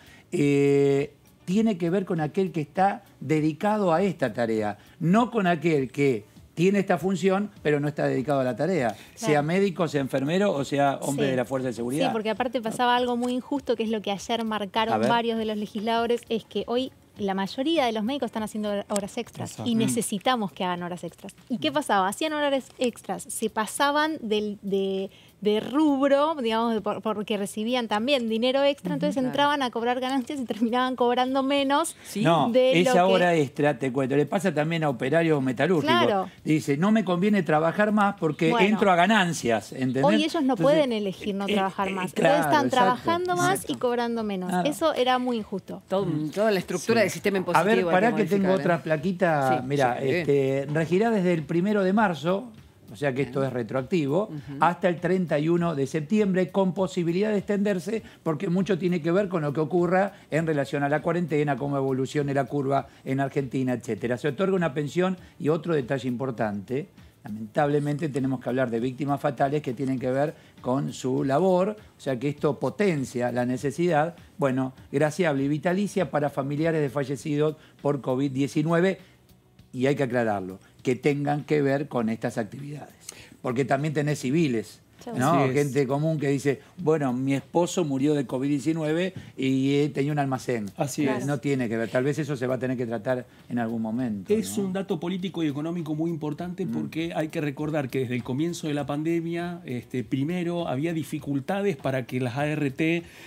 tiene que ver con aquel que está dedicado a esta tarea, no con aquel que tiene esta función, pero no está dedicado a la tarea, sea médico, sea enfermero o sea hombre de la Fuerza de Seguridad. Sí, porque aparte pasaba algo muy injusto, que es lo que ayer marcaron varios de los legisladores, es que hoy la mayoría de los médicos están haciendo horas extras y necesitamos que hagan horas extras. ¿Y qué pasaba? Hacían horas extras, se pasaban de rubro, digamos, porque recibían también dinero extra, entonces entraban a cobrar ganancias y terminaban cobrando menos. No, esa hora extra, te cuento, le pasa también a operarios metalúrgicos. Claro. Dice, no me conviene trabajar más porque entro a ganancias, ¿entendés? Hoy ellos no pueden elegir no trabajar más. Entonces están trabajando más y cobrando menos. Eso era muy injusto. Toda la estructura del sistema impositivo. A ver, pará que tengo otra plaquita. Mira, regirá desde el 1 de marzo, o sea que esto es retroactivo, hasta el 31 de septiembre, con posibilidad de extenderse, porque mucho tiene que ver con lo que ocurra en relación a la cuarentena, cómo evolucione la curva en Argentina, etcétera. Se otorga una pensión y otro detalle importante, lamentablemente tenemos que hablar de víctimas fatales que tienen que ver con su labor, o sea que esto potencia la necesidad, bueno, graciable y vitalicia para familiares de fallecidos por COVID-19, y hay que aclararlo, que tengan que ver con estas actividades. Porque también tenés civiles, ¿no? Gente común que dice, bueno, mi esposo murió de COVID-19 y tenía un almacén. Así es. No tiene que ver, tal vez eso se va a tener que tratar en algún momento. Es un dato político y económico muy importante porque hay que recordar que desde el comienzo de la pandemia, primero había dificultades para que las ART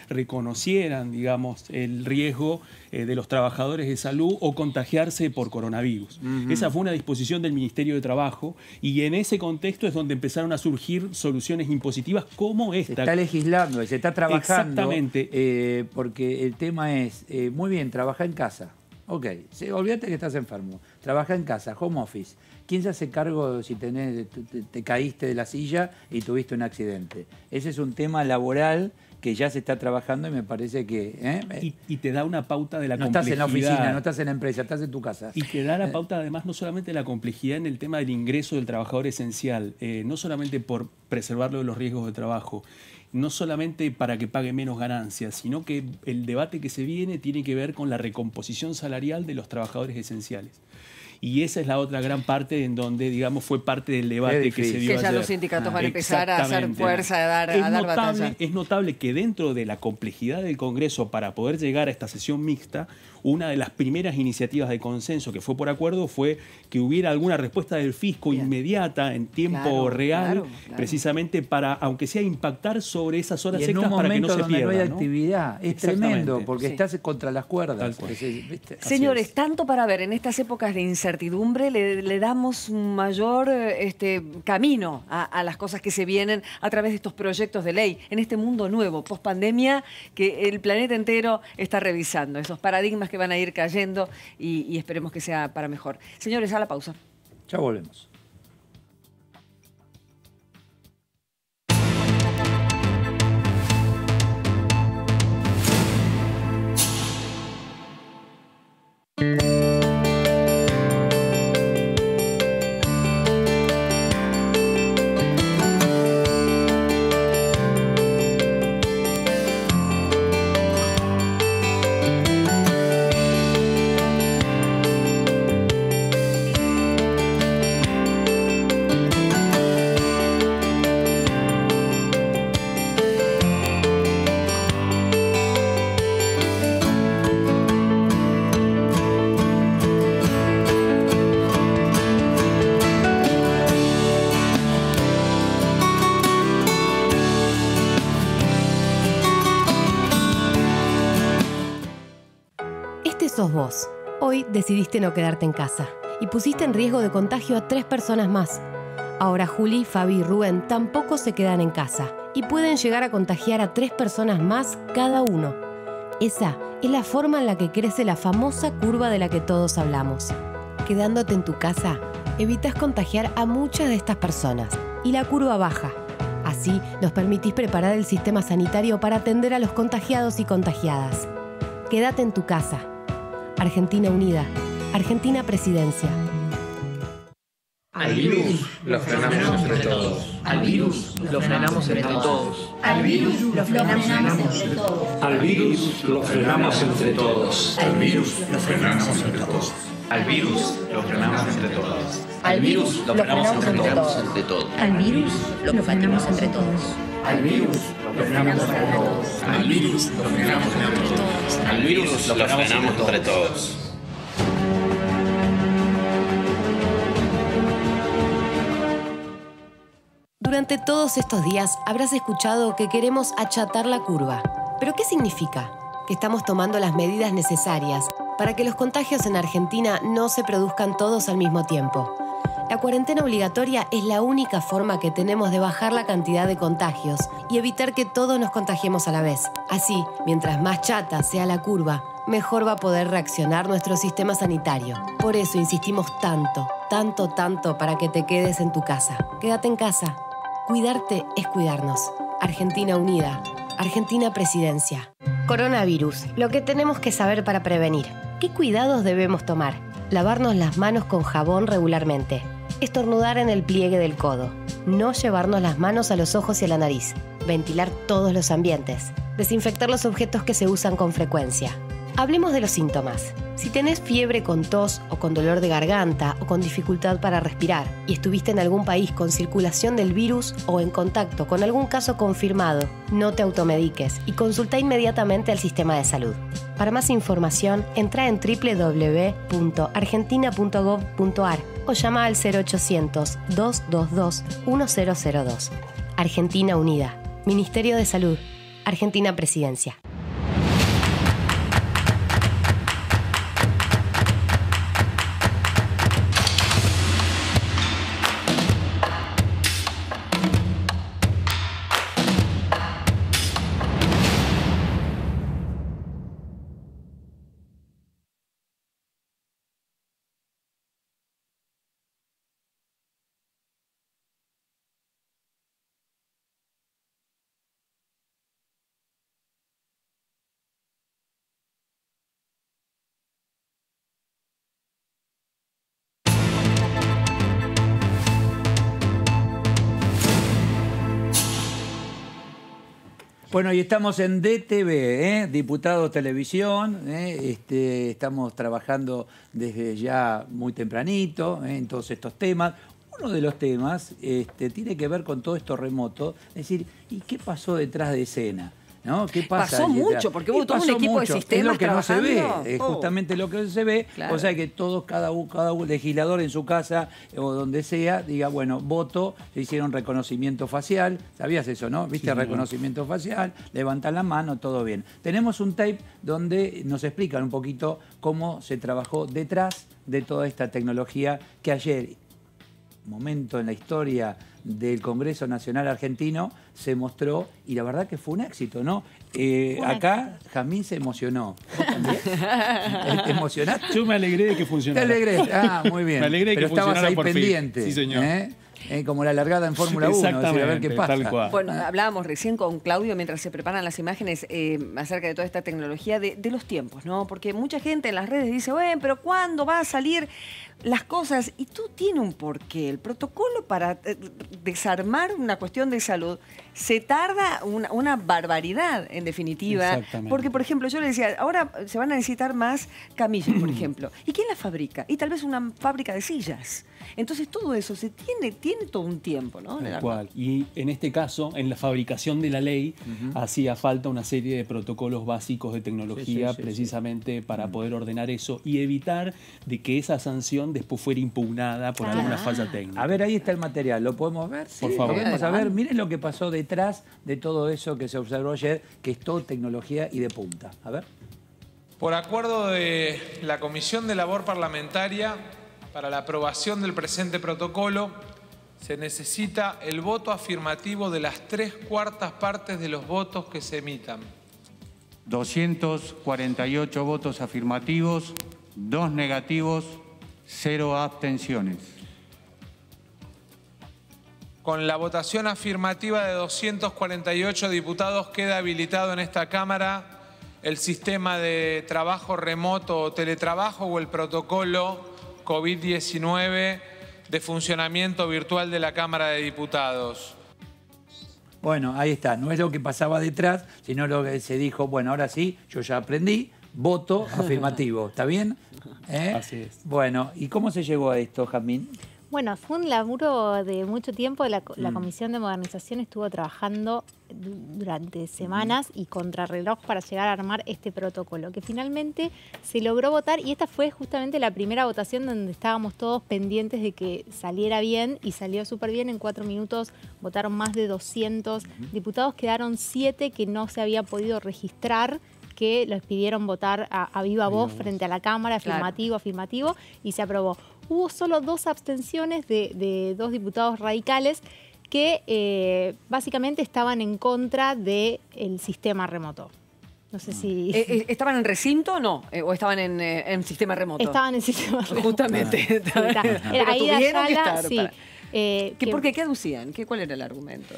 reconocieran, digamos, el riesgo de los trabajadores de salud o contagiarse por coronavirus. Esa fue una disposición del Ministerio de Trabajo y en ese contexto es donde empezaron a surgir soluciones impositivas como esta. Se está legislando, se está trabajando. Exactamente. Porque el tema es, muy bien, trabaja en casa. Ok, olvídate que estás enfermo. Trabaja en casa, home office. ¿Quién se hace cargo si te caíste de la silla y tuviste un accidente? Ese es un tema laboral que ya se está trabajando y me parece que... Y te da una pauta de la complejidad. No estás en la oficina, no estás en la empresa, estás en tu casa. Y te da la pauta además no solamente de la complejidad en el tema del ingreso del trabajador esencial, no solamente por preservarlo de los riesgos de trabajo, no solamente para que pague menos ganancias, sino que el debate que se viene tiene que ver con la recomposición salarial de los trabajadores esenciales. Y esa es la otra gran parte en donde, digamos, fue parte del debate que se dio ayer. Que ya los sindicatos van a empezar a hacer fuerza, a dar batalla. Es notable que dentro de la complejidad del Congreso para poder llegar a esta sesión mixta, una de las primeras iniciativas de consenso que fue por acuerdo fue que hubiera alguna respuesta del fisco inmediata, en tiempo real, precisamente para, aunque sea, impactar sobre esas horas extras para que no se pierdan. Y en un momento donde no hay actividad. Es tremendo, porque estás contra las cuerdas. Señores, tanto para ver en estas épocas de incertidumbre, le damos un mayor camino a las cosas que se vienen a través de estos proyectos de ley, en este mundo nuevo, post-pandemia, que el planeta entero está revisando, esos paradigmas que van a ir cayendo y esperemos que sea para mejor. Señores, a la pausa. Ya volvemos. Sos vos. Hoy decidiste no quedarte en casa y pusiste en riesgo de contagio a 3 personas más. Ahora Juli, Fabi y Rubén tampoco se quedan en casa y pueden llegar a contagiar a 3 personas más cada uno. Esa es la forma en la que crece la famosa curva de la que todos hablamos. Quedándote en tu casa, evitas contagiar a muchas de estas personas y la curva baja. Así nos permitís preparar el sistema sanitario para atender a los contagiados y contagiadas. Quédate en tu casa. Argentina Unida. Argentina Presidencia. Al virus lo frenamos entre todos. Al virus lo frenamos entre todos. Al virus lo frenamos entre todos. Al virus lo frenamos entre todos. Al virus lo frenamos entre todos. Al virus lo frenamos entre todos. Al virus lo frenamos entre todos. Al virus lo frenamos entre todos. Al virus lo frenamos entre todos. Al virus lo frenamos entre todos. Al virus lo frenamos entre todos. Durante todos estos días habrás escuchado que queremos achatar la curva. ¿Pero qué significa? Que estamos tomando las medidas necesarias para que los contagios en Argentina no se produzcan todos al mismo tiempo. La cuarentena obligatoria es la única forma que tenemos de bajar la cantidad de contagios y evitar que todos nos contagiemos a la vez. Así, mientras más chata sea la curva, mejor va a poder reaccionar nuestro sistema sanitario. Por eso insistimos tanto para que te quedes en tu casa. Quédate en casa. Cuidarte es cuidarnos. Argentina unida. Argentina Presidencia. Coronavirus. Lo que tenemos que saber para prevenir. ¿Qué cuidados debemos tomar? Lavarnos las manos con jabón regularmente. Estornudar en el pliegue del codo. No llevarnos las manos a los ojos y a la nariz. Ventilar todos los ambientes. Desinfectar los objetos que se usan con frecuencia. Hablemos de los síntomas. Si tenés fiebre con tos o con dolor de garganta o con dificultad para respirar y estuviste en algún país con circulación del virus o en contacto con algún caso confirmado, no te automediques y consulta inmediatamente al sistema de salud. Para más información, entra en www.argentina.gov.ar o llama al 0800-222-1002. Argentina Unida. Ministerio de Salud. Argentina Presidencia. Bueno, y estamos en DTV, Diputados Televisión. Estamos trabajando desde ya muy tempranito en todos estos temas. Uno de los temas tiene que ver con todo esto remoto. Es decir, ¿y qué pasó detrás de escena? ¿No? ¿Qué pasa? Pasó mucho, porque hubo todo un equipo de sistemas. Es lo que trabajando. No se ve, es justamente lo que no se ve. Claro. O sea que todos, cada un legislador en su casa o donde sea, diga, bueno, voto, se hicieron reconocimiento facial. ¿Sabías eso, no? ¿Viste? Sí, reconocimiento facial, levantan la mano, todo bien. Tenemos un tape donde nos explican un poquito cómo se trabajó detrás de toda esta tecnología que ayer, momento en la historia del Congreso Nacional Argentino, se mostró y la verdad que fue un éxito, ¿no? Acá Jamín se emocionó. ¿Vos también? ¿Te emocionaste? Yo me alegré de que funcionara. ¿Te alegré? Ah, muy bien. Me alegré de que funcionara. Pero estabas ahí por pendiente. Fin. Sí, señor. Como la largada en Fórmula 1, Exactamente, a ver qué pasa. Tal cual. Bueno, hablábamos recién con Claudio mientras se preparan las imágenes acerca de toda esta tecnología de los tiempos, ¿no? Porque mucha gente en las redes dice, bueno, pero ¿cuándo va a salir las cosas? Y tú tienes un porqué. El protocolo para desarmar una cuestión de salud se tarda una barbaridad, en definitiva. Exactamente. Porque, por ejemplo, yo le decía, ahora se van a necesitar más camillas, por ejemplo. ¿Y quién las fabrica? Y tal vez una fábrica de sillas. Entonces todo eso tiene todo un tiempo, ¿no? Tal cual. Y en este caso, en la fabricación de la ley, hacía falta una serie de protocolos básicos de tecnología precisamente para poder ordenar eso y evitar de que esa sanción después fuera impugnada por alguna falla técnica. A ver, ahí está el material, ¿lo podemos ver? Sí, por favor. Vamos a ver, miren lo que pasó detrás de todo eso que se observó ayer, que es todo tecnología y de punta. A ver. Por acuerdo de la Comisión de Labor Parlamentaria, para la aprobación del presente protocolo, se necesita el voto afirmativo de las 3/4 partes de los votos que se emitan. 248 votos afirmativos, 2 negativos, 0 abstenciones. Con la votación afirmativa de 248 diputados queda habilitado en esta Cámara el sistema de trabajo remoto o teletrabajo o el protocolo COVID-19 de funcionamiento virtual de la Cámara de Diputados. Bueno, ahí está. No es lo que pasaba detrás, sino lo que se dijo, bueno, ahora sí, yo ya aprendí, voto afirmativo. ¿Está bien? Así es. Bueno, ¿y cómo se llegó a esto, Jazmín? Bueno, fue un laburo de mucho tiempo. La Comisión de Modernización estuvo trabajando durante semanas y contrarreloj para llegar a armar este protocolo, que finalmente se logró votar, y esta fue justamente la primera votación donde estábamos todos pendientes de que saliera bien, y salió súper bien. En 4 minutos votaron más de 200 diputados, quedaron 7 que no se había podido registrar, que los pidieron votar a viva voz frente a la Cámara, afirmativo, afirmativo, y se aprobó. Hubo solo 2 abstenciones de 2 diputados radicales que básicamente estaban en contra del sistema remoto. No sé si... ¿Estaban en recinto o no? ¿O estaban en sistema remoto? Estaban en sistema remoto. Justamente. Sí, ahí tuvieron que estar, sí. ¿Por qué? ¿Qué aducían? ¿Cuál era el argumento?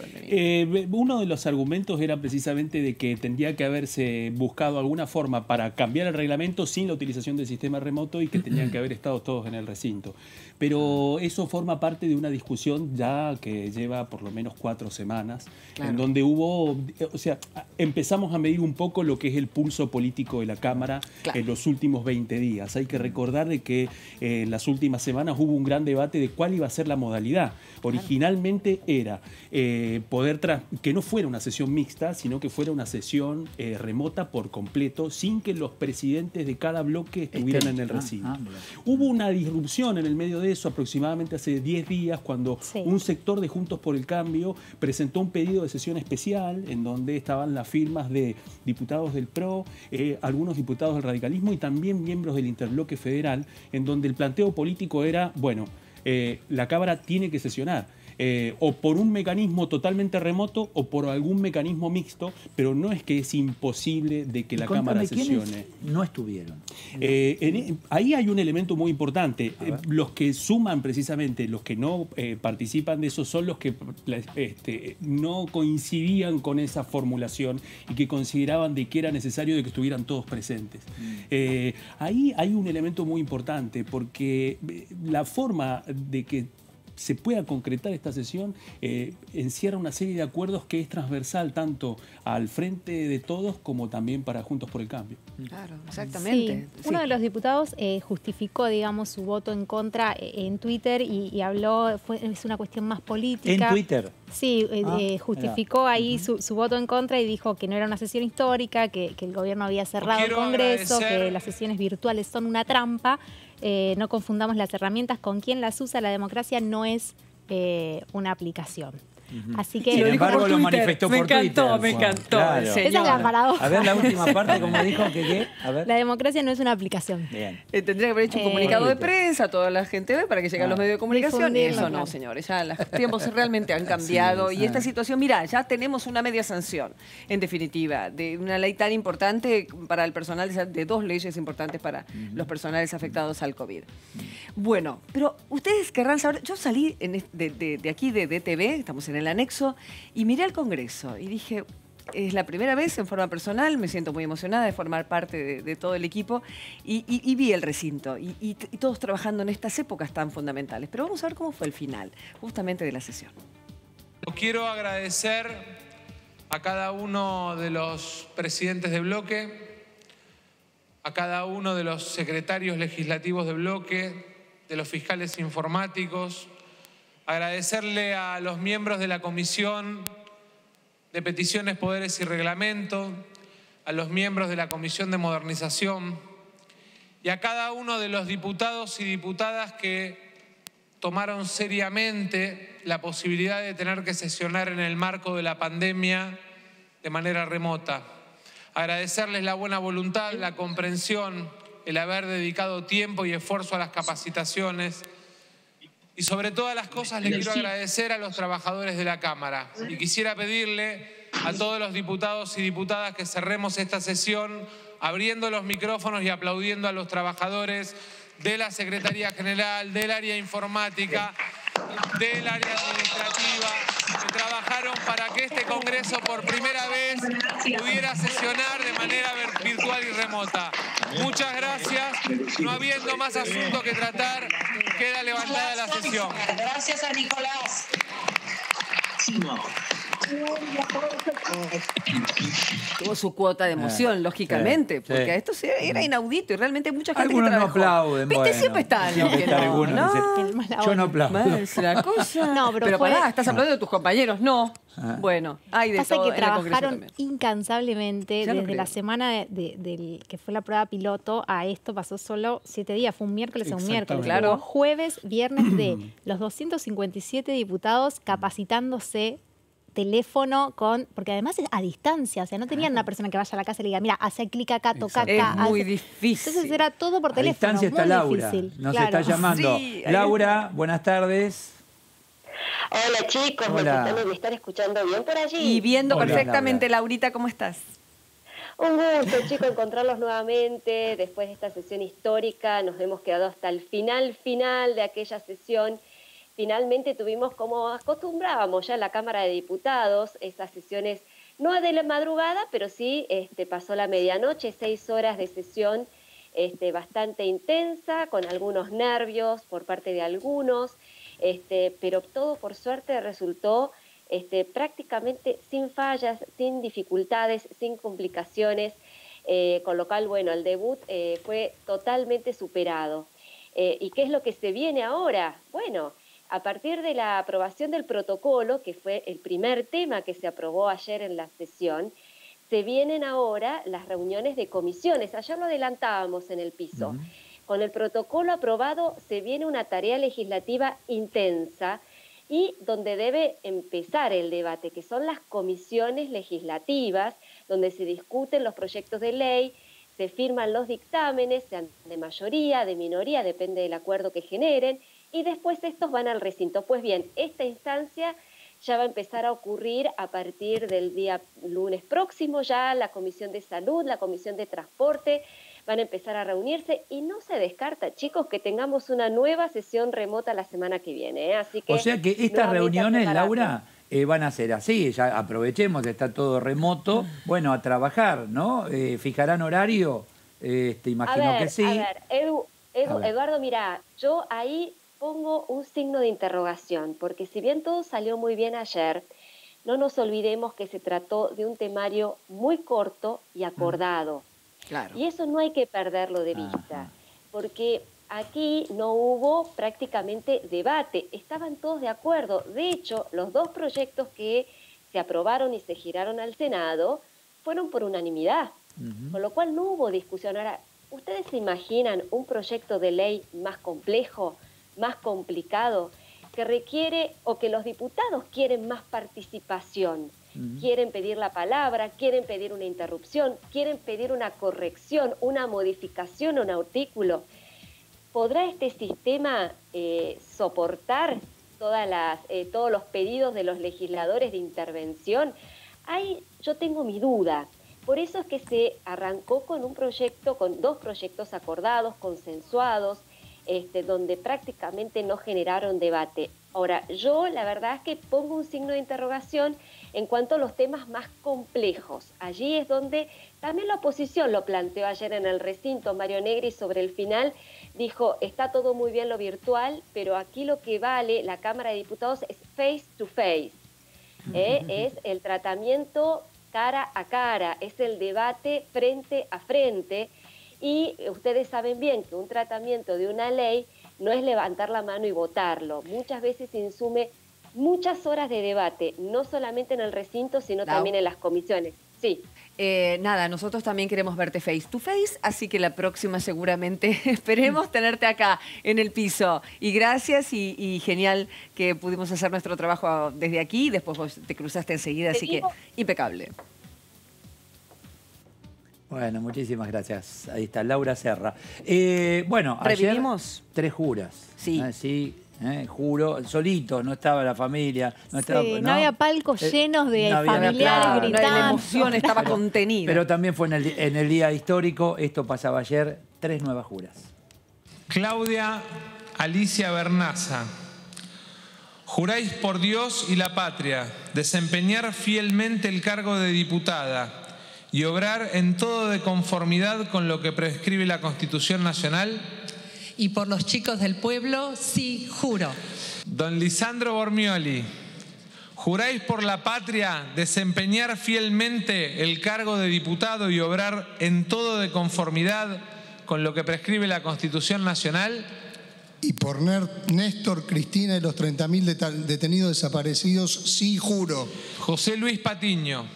Uno de los argumentos era precisamente de que tendría que haberse buscado alguna forma para cambiar el reglamento sin la utilización del sistema remoto, y que tenían que haber estado todos en el recinto. Pero eso forma parte de una discusión ya que lleva por lo menos 4 semanas, en donde hubo, o sea, empezamos a medir un poco lo que es el pulso político de la Cámara en los últimos 20 días. Hay que recordar de que en las últimas semanas hubo un gran debate de cuál iba a ser la modalidad. Originalmente era que no fuera una sesión mixta, sino que fuera una sesión remota por completo, sin que los presidentes de cada bloque estuvieran en el recinto. Hubo una disrupción en el medio de eso aproximadamente hace 10 días, cuando un sector de Juntos por el Cambio presentó un pedido de sesión especial en donde estaban las firmas de diputados del PRO, algunos diputados del radicalismo y también miembros del Interbloque Federal, en donde el planteo político era, bueno, la Cámara tiene que sesionar, o por un mecanismo totalmente remoto o por algún mecanismo mixto, pero no es que es imposible de que la Cámara sesione. No estuvieron. Ahí hay un elemento muy importante. Los que suman precisamente, los que no participan de eso, son los que no coincidían con esa formulación y que consideraban de que era necesario de que estuvieran todos presentes. Ahí hay un elemento muy importante, porque la forma de que se pueda concretar esta sesión encierra una serie de acuerdos que es transversal tanto al Frente de Todos como también para Juntos por el Cambio. Claro, exactamente. Sí. Uno de los diputados justificó, digamos, su voto en contra en Twitter y habló, es una cuestión más política. ¿En Twitter? Sí, justificó ahí su voto en contra y dijo que no era una sesión histórica, que el gobierno había cerrado el Congreso, que las sesiones virtuales son una trampa. No confundamos las herramientas con quién las usa. La democracia no es una aplicación. Así que, sin embargo, lo manifestó por Twitter. Me encantó. Claro. Esa es la paradoja. A ver la última parte, como dijo que ¿qué? A ver. La democracia no es una aplicación. Bien. Tendría que haber hecho un comunicado de prensa a toda la gente para que lleguen a los medios de comunicación. Eso no, señores. Ya los tiempos realmente han cambiado. Y esta situación, mira, ya tenemos una media sanción, en definitiva, de una ley tan importante para el personal, de 2 leyes importantes para los personales afectados al COVID. Bueno, pero ustedes querrán saber, yo salí de aquí de DTV, estamos en el anexo, y miré al Congreso y dije, es la primera vez en forma personal, me siento muy emocionada de formar parte de todo el equipo, y vi el recinto y todos trabajando en estas épocas tan fundamentales. Pero vamos a ver cómo fue el final, justamente de la sesión. Quiero agradecer a cada uno de los presidentes de bloque, a cada uno de los secretarios legislativos de bloque, de los fiscales informáticos, agradecerle a los miembros de la Comisión de Peticiones, Poderes y Reglamento, a los miembros de la Comisión de Modernización y a cada uno de los diputados y diputadas que tomaron seriamente la posibilidad de tener que sesionar en el marco de la pandemia de manera remota. Agradecerles la buena voluntad, la comprensión, el haber dedicado tiempo y esfuerzo a las capacitaciones. Y sobre todas las cosas le quiero agradecer a los trabajadores de la Cámara. Y quisiera pedirle a todos los diputados y diputadas que cerremos esta sesión abriendo los micrófonos y aplaudiendo a los trabajadores de la Secretaría General, del área informática, del área administrativa, que trabajaron para que este Congreso por primera vez pudiera sesionar de manera virtual y remota. Muchas gracias. No habiendo más asunto que tratar, Queda levantada la sesión. Gracias a Nicolás. Tuvo su cuota de emoción, lógicamente, porque esto era inaudito y realmente mucha gente Algunos que no trabajó. aplauden. ¿Viste? Bueno, Siempre están. siempre que está no, alguno, ¿no? dice, yo no aplaudo. Es la cosa. No, pero fue- pará, estás hablando de tus compañeros, no. Bueno, hay de Pasa todo que en el Congreso trabajaron también. incansablemente Ya lo desde la creo. semana que fue la prueba piloto a esto pasó solo 7 días. Fue un miércoles a un miércoles. Claro. Hubo jueves, viernes de los 257 diputados capacitándose teléfono porque además es a distancia, o sea, no tenían una persona que vaya a la casa y le diga, mira, hace clic acá, toca acá. Es muy hace- difícil. Entonces era todo por A teléfono. distancia está muy Laura. difícil. Nos Claro. está llamando. Sí, ahí Laura, buenas tardes. Hola chicos, Hola. ¿me están escuchando bien por allí? Y viendo Hola, perfectamente, Laurita, ¿cómo estás? Un gusto chicos encontrarlos nuevamente después de esta sesión histórica. Nos hemos quedado hasta el final de aquella sesión. Finalmente tuvimos, como acostumbrábamos ya en la Cámara de Diputados, esas sesiones no de la madrugada, pero sí pasó la medianoche, 6 horas de sesión bastante intensa, con algunos nervios por parte de algunos, pero todo por suerte resultó prácticamente sin fallas, sin dificultades, sin complicaciones, con lo cual, bueno, el debut fue totalmente superado. ¿Y qué es lo que se viene ahora? Bueno, a partir de la aprobación del protocolo, que fue el primer tema que se aprobó ayer en la sesión, se vienen ahora las reuniones de comisiones. Ayer lo adelantábamos en el piso. Con el protocolo aprobado se viene una tarea legislativa intensa y donde debe empezar el debate, que son las comisiones legislativas, donde se discuten los proyectos de ley, se firman los dictámenes, sean de mayoría, de minoría, depende del acuerdo que generen, y después estos van al recinto. Pues bien, esta instancia ya va a empezar a ocurrir a partir del día lunes próximo, ya la Comisión de Salud, la Comisión de Transporte, van a empezar a reunirse y no se descarta, chicos, que tengamos una nueva sesión remota la semana que viene, ¿eh? Así que O sea que estas nuevamente reuniones, a prepararnos. Laura, van a ser así. Ya aprovechemos, está todo remoto. Bueno, a trabajar, ¿no? ¿Fijarán horario? Imagino que sí. A ver, A ver. Eduardo, mira, yo ahí pongo un signo de interrogación, porque si bien todo salió muy bien ayer, no nos olvidemos que se trató de un temario muy corto y acordado. Claro. Y eso no hay que perderlo de vista, porque aquí no hubo prácticamente debate, estaban todos de acuerdo. De hecho, los dos proyectos que se aprobaron y se giraron al Senado fueron por unanimidad, con lo cual no hubo discusión. Ahora, ¿ustedes se imaginan un proyecto de ley más complejo, más complicado, que requiere o que los diputados quieren más participación? Quieren pedir la palabra, quieren pedir una interrupción, quieren pedir una corrección, una modificación a un artículo. ¿Podrá este sistema soportar todos los pedidos de los legisladores de intervención? Ahí yo tengo mi duda. Por eso es que se arrancó con un proyecto, con dos proyectos acordados, consensuados, donde prácticamente no generaron debate. Ahora, yo la verdad es que pongo un signo de interrogación en cuanto a los temas más complejos. Allí es donde también la oposición lo planteó ayer en el recinto. Mario Negri sobre el final dijo, está todo muy bien lo virtual, pero aquí lo que vale la Cámara de Diputados es face to face. Es el tratamiento cara a cara, es el debate frente a frente. Y ustedes saben bien que un tratamiento de una ley no es levantar la mano y votarlo. Muchas veces insume muchas horas de debate, no solamente en el recinto, sino también en las comisiones. Sí. Nada, nosotros también queremos verte face to face, así que la próxima seguramente esperemos tenerte acá en el piso. Y gracias y genial que pudimos hacer nuestro trabajo desde aquí, después vos te cruzaste enseguida, así que impecable. Bueno, muchísimas gracias. Ahí está, Laura Serra. Bueno, ¿Revivimos? Ayer 3 juras. Sí. Sí, juro, solito, no estaba la familia. No, estaba, Sí, no había palcos llenos de familiares claro, gritando. La emoción estaba contenida. Pero también fue en el día histórico, esto pasaba ayer, 3 nuevas juras. Claudia Alicia Bernaza. Juráis por Dios y la patria desempeñar fielmente el cargo de diputada y obrar en todo de conformidad con lo que prescribe la Constitución Nacional. y por los chicos del pueblo, sí, juro. Don Lisandro Bormioli, ¿juráis por la patria desempeñar fielmente el cargo de diputado y obrar en todo de conformidad con lo que prescribe la Constitución Nacional? Y por Néstor, Cristina y los 30.000 detenidos desaparecidos, sí, juro. José Luis Patiño,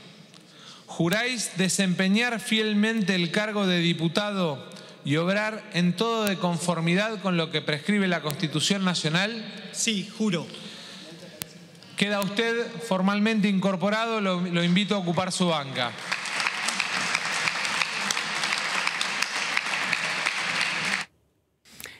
¿juráis desempeñar fielmente el cargo de diputado y obrar en todo de conformidad con lo que prescribe la Constitución Nacional? Sí, juro. Queda usted formalmente incorporado, lo invito a ocupar su banca.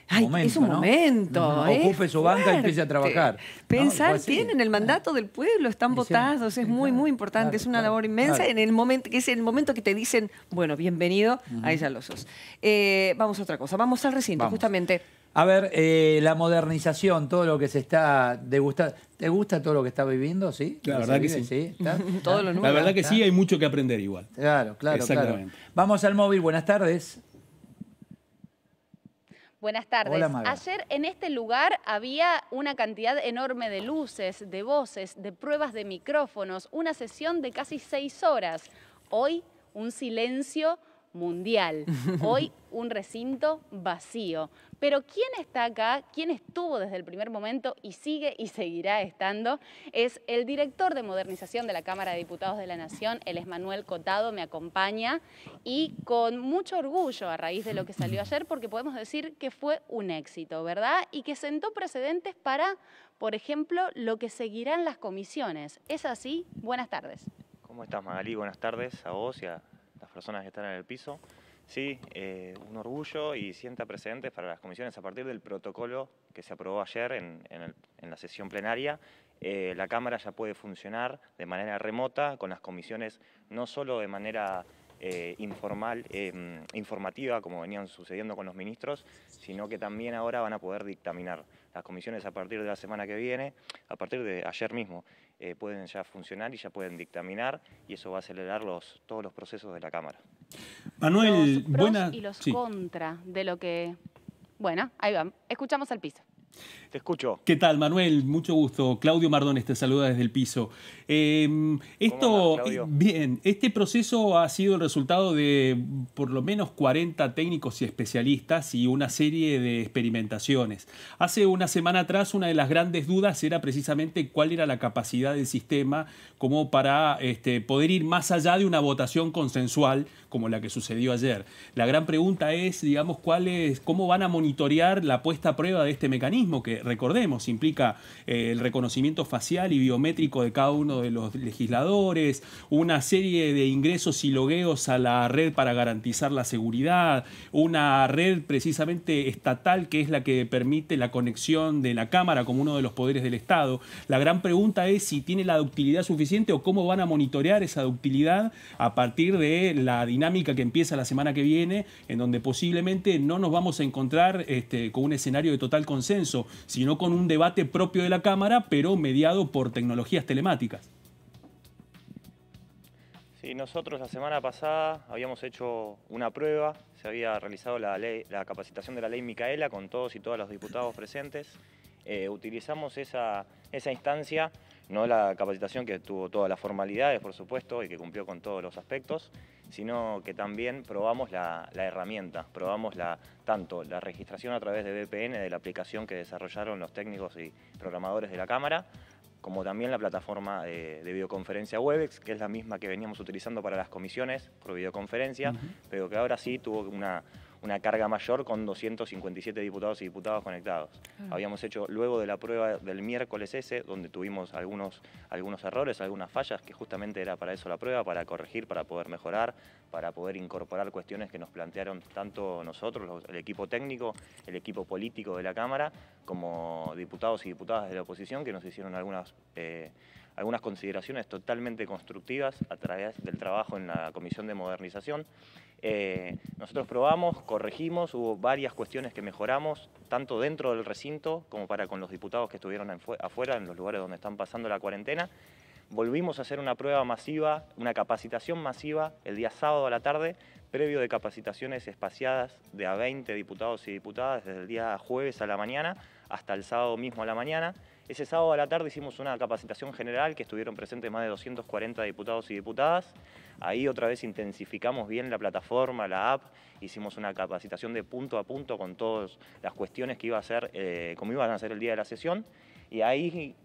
Ay, momento, es un ¿no? momento. Ocupe su banca y empiece a trabajar. Pensar, Pues sí. tienen el mandato del pueblo, están votados, es muy, muy importante. claro, es una claro, labor inmensa claro. en el momento, que es el momento que te dicen, bueno, bienvenido, ahí ya lo sos. Vamos a otra cosa, vamos al recinto, Vamos. justamente. A ver, la modernización, todo lo que se está degustando. ¿Te gusta todo lo que está viviendo? ¿Sí? La ¿Lo verdad que vive? sí. ¿Está? Todo lo nuevo. La verdad que sí, hay mucho que aprender igual. Claro, claro, Exactamente. claro. Vamos al móvil, buenas tardes. Buenas tardes. Hola, Maga. Ayer en este lugar había una cantidad enorme de luces, de voces, de pruebas de micrófonos, una sesión de casi 6 horas. Hoy un silencio mundial. Hoy un recinto vacío. Pero ¿quién está acá? ¿Quién estuvo desde el primer momento y sigue y seguirá estando? Es el director de modernización de la Cámara de Diputados de la Nación, él es Manuel Cotado, me acompaña y con mucho orgullo a raíz de lo que salió ayer, porque podemos decir que fue un éxito, ¿verdad? Y que sentó precedentes para, por ejemplo, lo que seguirán las comisiones. ¿Es así? Buenas tardes. ¿Cómo estás, Magalí? Buenas tardes a vos y a las personas que están en el piso. Sí, un orgullo y sienta precedentes para las comisiones a partir del protocolo que se aprobó ayer en la sesión plenaria. La Cámara ya puede funcionar de manera remota con las comisiones, no solo de manera informativa, como venían sucediendo con los ministros, sino que también ahora van a poder dictaminar. Las comisiones a partir de la semana que viene, a partir de ayer mismo, pueden ya funcionar y ya pueden dictaminar, y eso va a acelerar todos los procesos de la Cámara. Los Manuel, pros y los contra de lo que... Bueno, ahí va. Escuchamos al piso. Te escucho. ¿Qué tal, Manuel? Mucho gusto. Claudio Mardones te saluda desde el piso. ¿Cómo andás, Claudio? Bien, este proceso ha sido el resultado de por lo menos 40 técnicos y especialistas y una serie de experimentaciones. Hace una semana atrás, una de las grandes dudas era precisamente cuál era la capacidad del sistema como para poder ir más allá de una votación consensual como la que sucedió ayer. La gran pregunta es, digamos, cómo van a monitorear la puesta a prueba de este mecanismo que, recordemos, implica el reconocimiento facial y biométrico de cada uno de los legisladores, una serie de ingresos y logueos a la red para garantizar la seguridad, una red precisamente estatal que es la que permite la conexión de la Cámara como uno de los poderes del Estado. La gran pregunta es si tiene la ductilidad suficiente o cómo van a monitorear esa ductilidad a partir de la dinámica que empieza la semana que viene, en donde posiblemente no nos vamos a encontrar con un escenario de total consenso, sino con un debate propio de la Cámara, pero mediado por tecnologías telemáticas. Sí, nosotros la semana pasada habíamos hecho una prueba, se había realizado la capacitación de la ley Micaela con todos y todas los diputados presentes. Utilizamos esa instancia, no la capacitación que tuvo todas las formalidades, por supuesto, y que cumplió con todos los aspectos, sino que también probamos la herramienta, probamos tanto la registración a través de VPN de la aplicación que desarrollaron los técnicos y programadores de la Cámara, como también la plataforma de videoconferencia Webex, que es la misma que veníamos utilizando para las comisiones por videoconferencia, pero que ahora sí tuvo una carga mayor con 257 diputados y diputadas conectados. Habíamos hecho luego de la prueba del miércoles ese, donde tuvimos algunos errores, algunas fallas, que justamente era para eso la prueba, para corregir, para poder mejorar, para poder incorporar cuestiones que nos plantearon tanto nosotros, el equipo técnico, el equipo político de la Cámara, como diputados y diputadas de la oposición, que nos hicieron algunas consideraciones totalmente constructivas a través del trabajo en la Comisión de Modernización. Nosotros probamos, corregimos, hubo varias cuestiones que mejoramos, tanto dentro del recinto como para con los diputados que estuvieron afuera, en los lugares donde están pasando la cuarentena, volvimos a hacer una prueba masiva, una capacitación masiva el día sábado a la tarde, previo de capacitaciones espaciadas de a 20 diputados y diputadas desde el día jueves a la mañana hasta el sábado mismo a la mañana. Ese sábado a la tarde hicimos una capacitación general que estuvieron presentes más de 240 diputados y diputadas. Ahí otra vez intensificamos bien la plataforma, la app, hicimos una capacitación de punto a punto con todas las cuestiones que iba a ser, como iban a ser el día de la sesión. Y ahí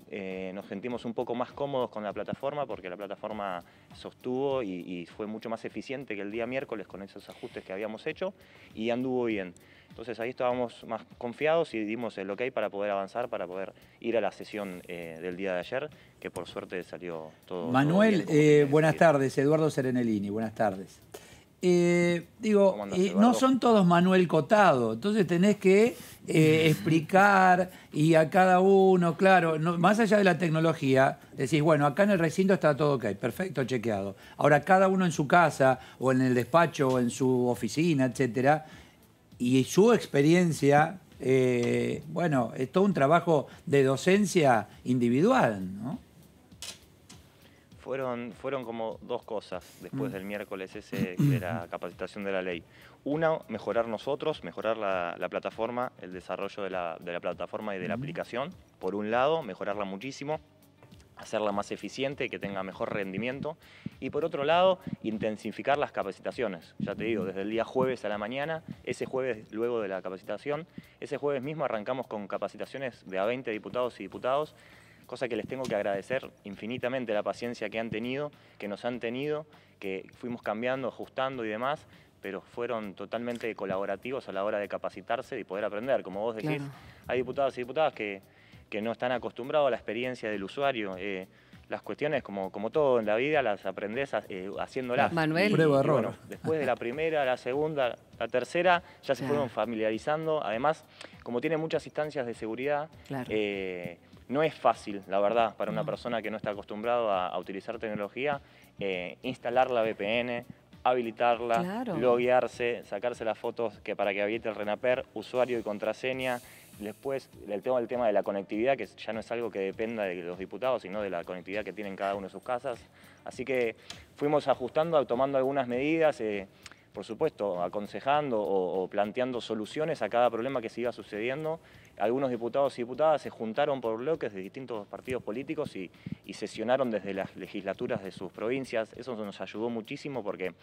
nos sentimos un poco más cómodos con la plataforma porque la plataforma sostuvo y fue mucho más eficiente que el día miércoles con esos ajustes que habíamos hecho y anduvo bien. Entonces ahí estábamos más confiados y dimos el ok para poder avanzar, para poder ir a la sesión del día de ayer, que por suerte salió todo. Manuel, todo bien, buenas tardes. Eduardo Serenellini, buenas tardes. andás, No son todos Manuel Cotado, entonces tenés que explicar y a cada uno, claro, más allá de la tecnología, decís, bueno, acá en el recinto está todo ok, perfecto, chequeado. Ahora cada uno en su casa o en el despacho o en su oficina, etcétera, y su experiencia, bueno, es todo un trabajo de docencia individual, ¿no? Fueron como dos cosas después del miércoles ese de la capacitación de la ley. Una, mejorar nosotros, mejorar la plataforma, el desarrollo de la plataforma y de la aplicación. Por un lado, mejorarla muchísimo, hacerla más eficiente, que tenga mejor rendimiento. Y por otro lado, intensificar las capacitaciones. Ya te digo, desde el día jueves a la mañana, ese jueves luego de la capacitación, ese jueves mismo arrancamos con capacitaciones de a 20 diputados y diputadas, cosa que les tengo que agradecer infinitamente la paciencia que han tenido, que nos han tenido, que fuimos cambiando, ajustando y demás, pero fueron totalmente colaborativos a la hora de capacitarse y poder aprender. Como vos decís, Claro. hay diputados y diputadas que no están acostumbrados a la experiencia del usuario. Las cuestiones, como todo en la vida, las aprendés haciéndolas. Manuel. Prueba, Y error. bueno, después de la primera, la segunda, la tercera, ya se Claro. fueron familiarizando. Además, como tiene muchas instancias de seguridad, Claro. no es fácil, la verdad, para una persona que no está acostumbrado a utilizar tecnología, instalar la VPN, habilitarla, Claro. loguearse, sacarse las fotos para que habilite el RENAPER, usuario y contraseña. Después, el tema de la conectividad, que ya no es algo que dependa de los diputados, sino de la conectividad que tienen cada uno de sus casas. Así que fuimos ajustando, tomando algunas medidas, por supuesto, aconsejando o planteando soluciones a cada problema que se iba sucediendo. Algunos diputados y diputadas se juntaron por bloques de distintos partidos políticos y sesionaron desde las legislaturas de sus provincias. Eso nos ayudó muchísimo porque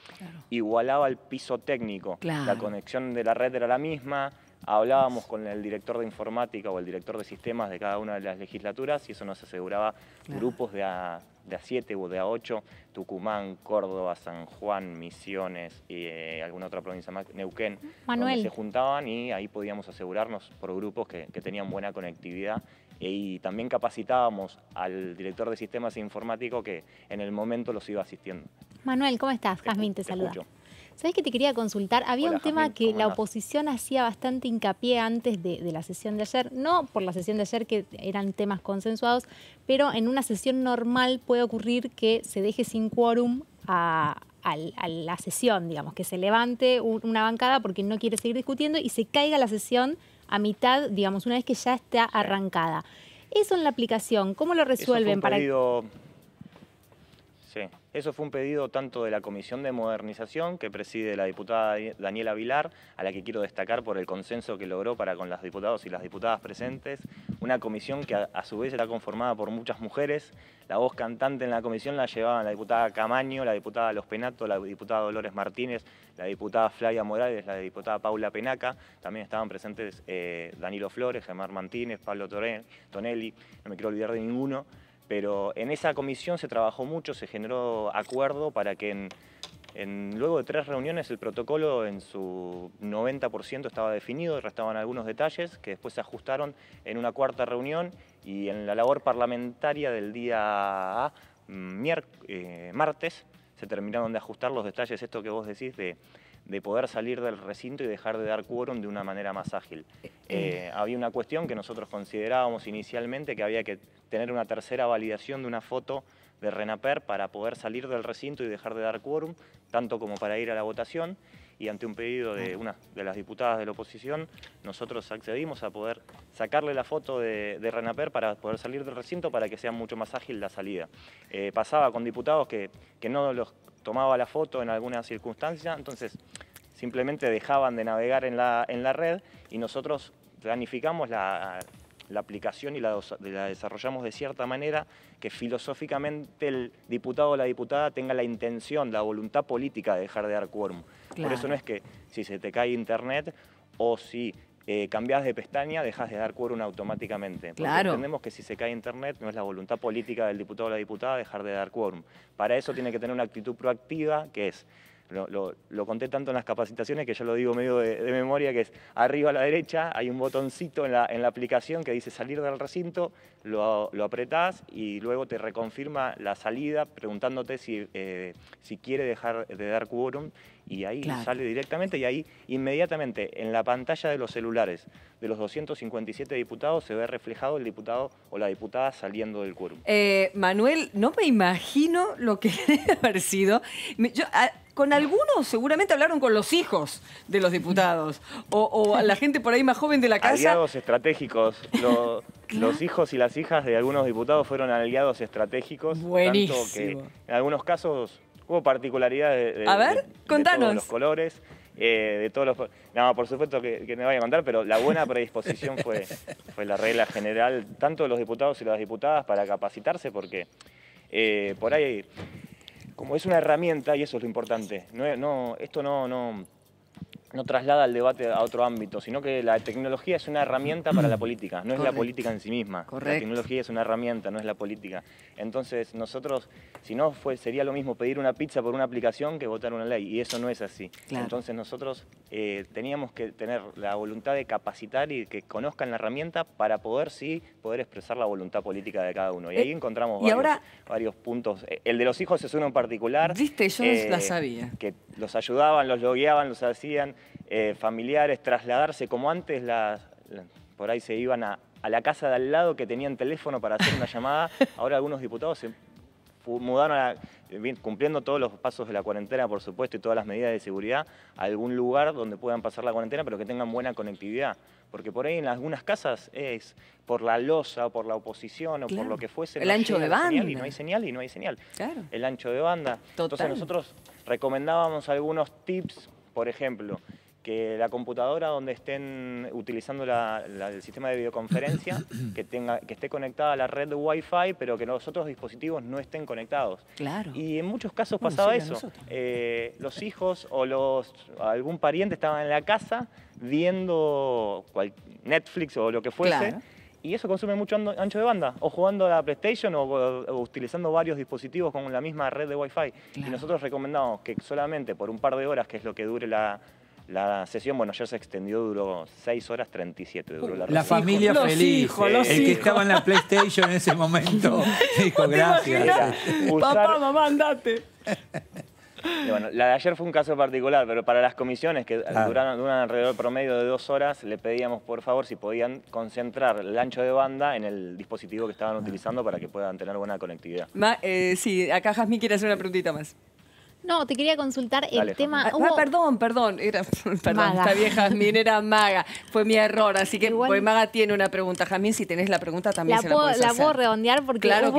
igualaba el piso técnico. Claro. La conexión de la red era la misma. Hablábamos con el director de informática o el director de sistemas de cada una de las legislaturas y eso nos aseguraba grupos de a 7 o de a 8, Tucumán, Córdoba, San Juan, Misiones y alguna otra provincia más, Neuquén, Manuel. donde se juntaban y ahí podíamos asegurarnos por grupos que tenían buena conectividad y también capacitábamos al director de sistemas informáticos que en el momento los iba asistiendo. Manuel, ¿cómo estás? Jazmín te saluda. escucho. ¿Sabés que te quería consultar? Había Hola, un tema Jazmín, que ¿cómo la andás? oposición hacía bastante hincapié antes de la sesión de ayer, no por la sesión de ayer que eran temas consensuados, pero en una sesión normal puede ocurrir que se deje sin quórum a la sesión, digamos, que se levante una bancada porque no quiere seguir discutiendo y se caiga la sesión a mitad, digamos, una vez que ya está arrancada. Eso en la aplicación, ¿cómo lo resuelven? Eso fue un pedido tanto de la Comisión de Modernización que preside la diputada Daniela Vilar, a la que quiero destacar por el consenso que logró para con los diputados y las diputadas presentes. Una comisión que a su vez está conformada por muchas mujeres. La voz cantante en la comisión la llevaban la diputada Camaño, la diputada Los Penato, la diputada Dolores Martínez, la diputada Flavia Morales, la diputada Paula Penaca. También estaban presentes Danilo Flores, Gemar Martínez, Pablo Tonelli, no me quiero olvidar de ninguno. Pero en esa comisión se trabajó mucho, se generó acuerdo para que luego de 3 reuniones el protocolo en su 90% estaba definido, restaban algunos detalles que después se ajustaron en una 4ª reunión y en la labor parlamentaria del día martes se terminaron de ajustar los detalles, esto que vos decís de poder salir del recinto y dejar de dar quórum de una manera más ágil. Había una cuestión que nosotros considerábamos inicialmente que había que tener una 3ª validación de una foto de RENAPER para poder salir del recinto y dejar de dar quórum, tanto como para ir a la votación. y ante un pedido de una de las diputadas de la oposición, nosotros accedimos a poder sacarle la foto de RENAPER para poder salir del recinto para que sea mucho más ágil la salida. Pasaba con diputados que no los tomaba la foto en alguna circunstancia, entonces simplemente dejaban de navegar en la red y nosotros planificamos la aplicación y la desarrollamos de cierta manera que filosóficamente el diputado o la diputada tenga la intención, la voluntad política de dejar de dar quórum. Claro. Por eso no es que si se te cae internet o si cambiás de pestaña, dejas de dar quórum automáticamente. Porque Claro. entendemos que si se cae internet no es la voluntad política del diputado o la diputada dejar de dar quórum. Para eso tiene que tener una actitud proactiva, que es, lo conté tanto en las capacitaciones que yo lo digo medio de memoria, que es arriba a la derecha hay un botoncito en la aplicación que dice salir del recinto, lo apretás y luego te reconfirma la salida preguntándote si quiere dejar de dar quórum, y ahí sale directamente, y ahí inmediatamente en la pantalla de los celulares de los 257 diputados se ve reflejado el diputado o la diputada saliendo del quórum. Manuel, no me imagino lo que debe haber sido. Con algunos seguramente hablaron con los hijos de los diputados o a la gente por ahí más joven de la casa. Aliados estratégicos. Los hijos y las hijas de algunos diputados fueron aliados estratégicos. Buenísimo. Tanto que en algunos casos hubo particularidades A ver, contanos. de todos los colores. De todos los... No, por supuesto que me voy a contar, pero la buena predisposición fue la regla general, tanto de los diputados y las diputadas, para capacitarse, porque por ahí, como es una herramienta, y eso es lo importante, esto no traslada el debate a otro ámbito, sino que la tecnología es una herramienta para la política, no es la política en sí misma. Correcto. La tecnología es una herramienta, no es la política. Entonces nosotros, si no, sería lo mismo pedir una pizza por una aplicación que votar una ley, y eso no es así. Claro. Entonces nosotros teníamos que tener la voluntad de capacitar y que conozcan la herramienta para poder expresar la voluntad política de cada uno. Y ahí encontramos varios puntos. El de los hijos es uno en particular. Viste, yo la sabía. Que los ayudaban, los logueaban, los hacían familiares, trasladarse como antes, por ahí se iban a la casa de al lado que tenían teléfono para hacer una llamada. Ahora algunos diputados se mudaron, cumpliendo todos los pasos de la cuarentena, por supuesto, y todas las medidas de seguridad, a algún lugar donde puedan pasar la cuarentena, pero que tengan buena conectividad. Porque por ahí en algunas casas es por la losa, por la oposición o por lo que fuese. El ancho de banda. Y no hay señal y no hay señal. Claro. El ancho de banda. Total. Entonces nosotros recomendábamos algunos tips, por ejemplo, que la computadora donde estén utilizando el sistema de videoconferencia, que esté conectada a la red de Wi-Fi, pero que los otros dispositivos no estén conectados. Claro. Y en muchos casos pasaba eso. Los hijos o algún pariente estaban en la casa viendo Netflix o lo que fuese. Claro. Y eso consume mucho ancho de banda, o jugando a la PlayStation o utilizando varios dispositivos con la misma red de Wi-Fi. Claro. Y nosotros recomendamos que solamente por un par de horas, que es lo que dure la sesión, bueno, ya se extendió, duró 6 horas 37. Duró la familia feliz. El que estaba en la PlayStation en ese momento dijo gracias. Papá, mamá, andate. Bueno, la de ayer fue un caso particular, pero para las comisiones que duran alrededor promedio de 2 horas, le pedíamos por favor si podían concentrar el ancho de banda en el dispositivo que estaban utilizando para que puedan tener buena conectividad. Sí, acá Jazmín quiere hacer una preguntita más. No, te quería consultar el tema... Perdón, esta vieja Jazmín era Maga, fue mi error, así que igual, Maga tiene una pregunta. Jazmín, si tenés la pregunta también se la puedes hacer. La puedo redondear porque... Claro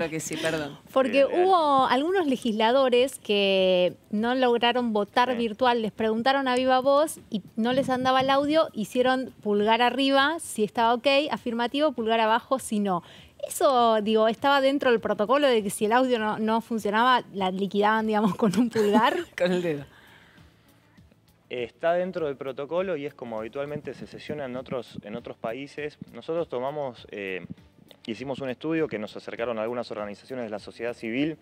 que sí, perdón. Porque hubo algunos legisladores que no lograron votar virtual, les preguntaron a viva voz y no les andaba el audio, hicieron pulgar arriba si estaba ok, afirmativo, pulgar abajo si no. Eso, digo, estaba dentro del protocolo de que si el audio no funcionaba, la liquidaban, digamos, con un pulgar. Con el dedo. Está dentro del protocolo y es como habitualmente se sesiona en otros países. Nosotros hicimos un estudio que nos acercaron a algunas organizaciones de la sociedad civil,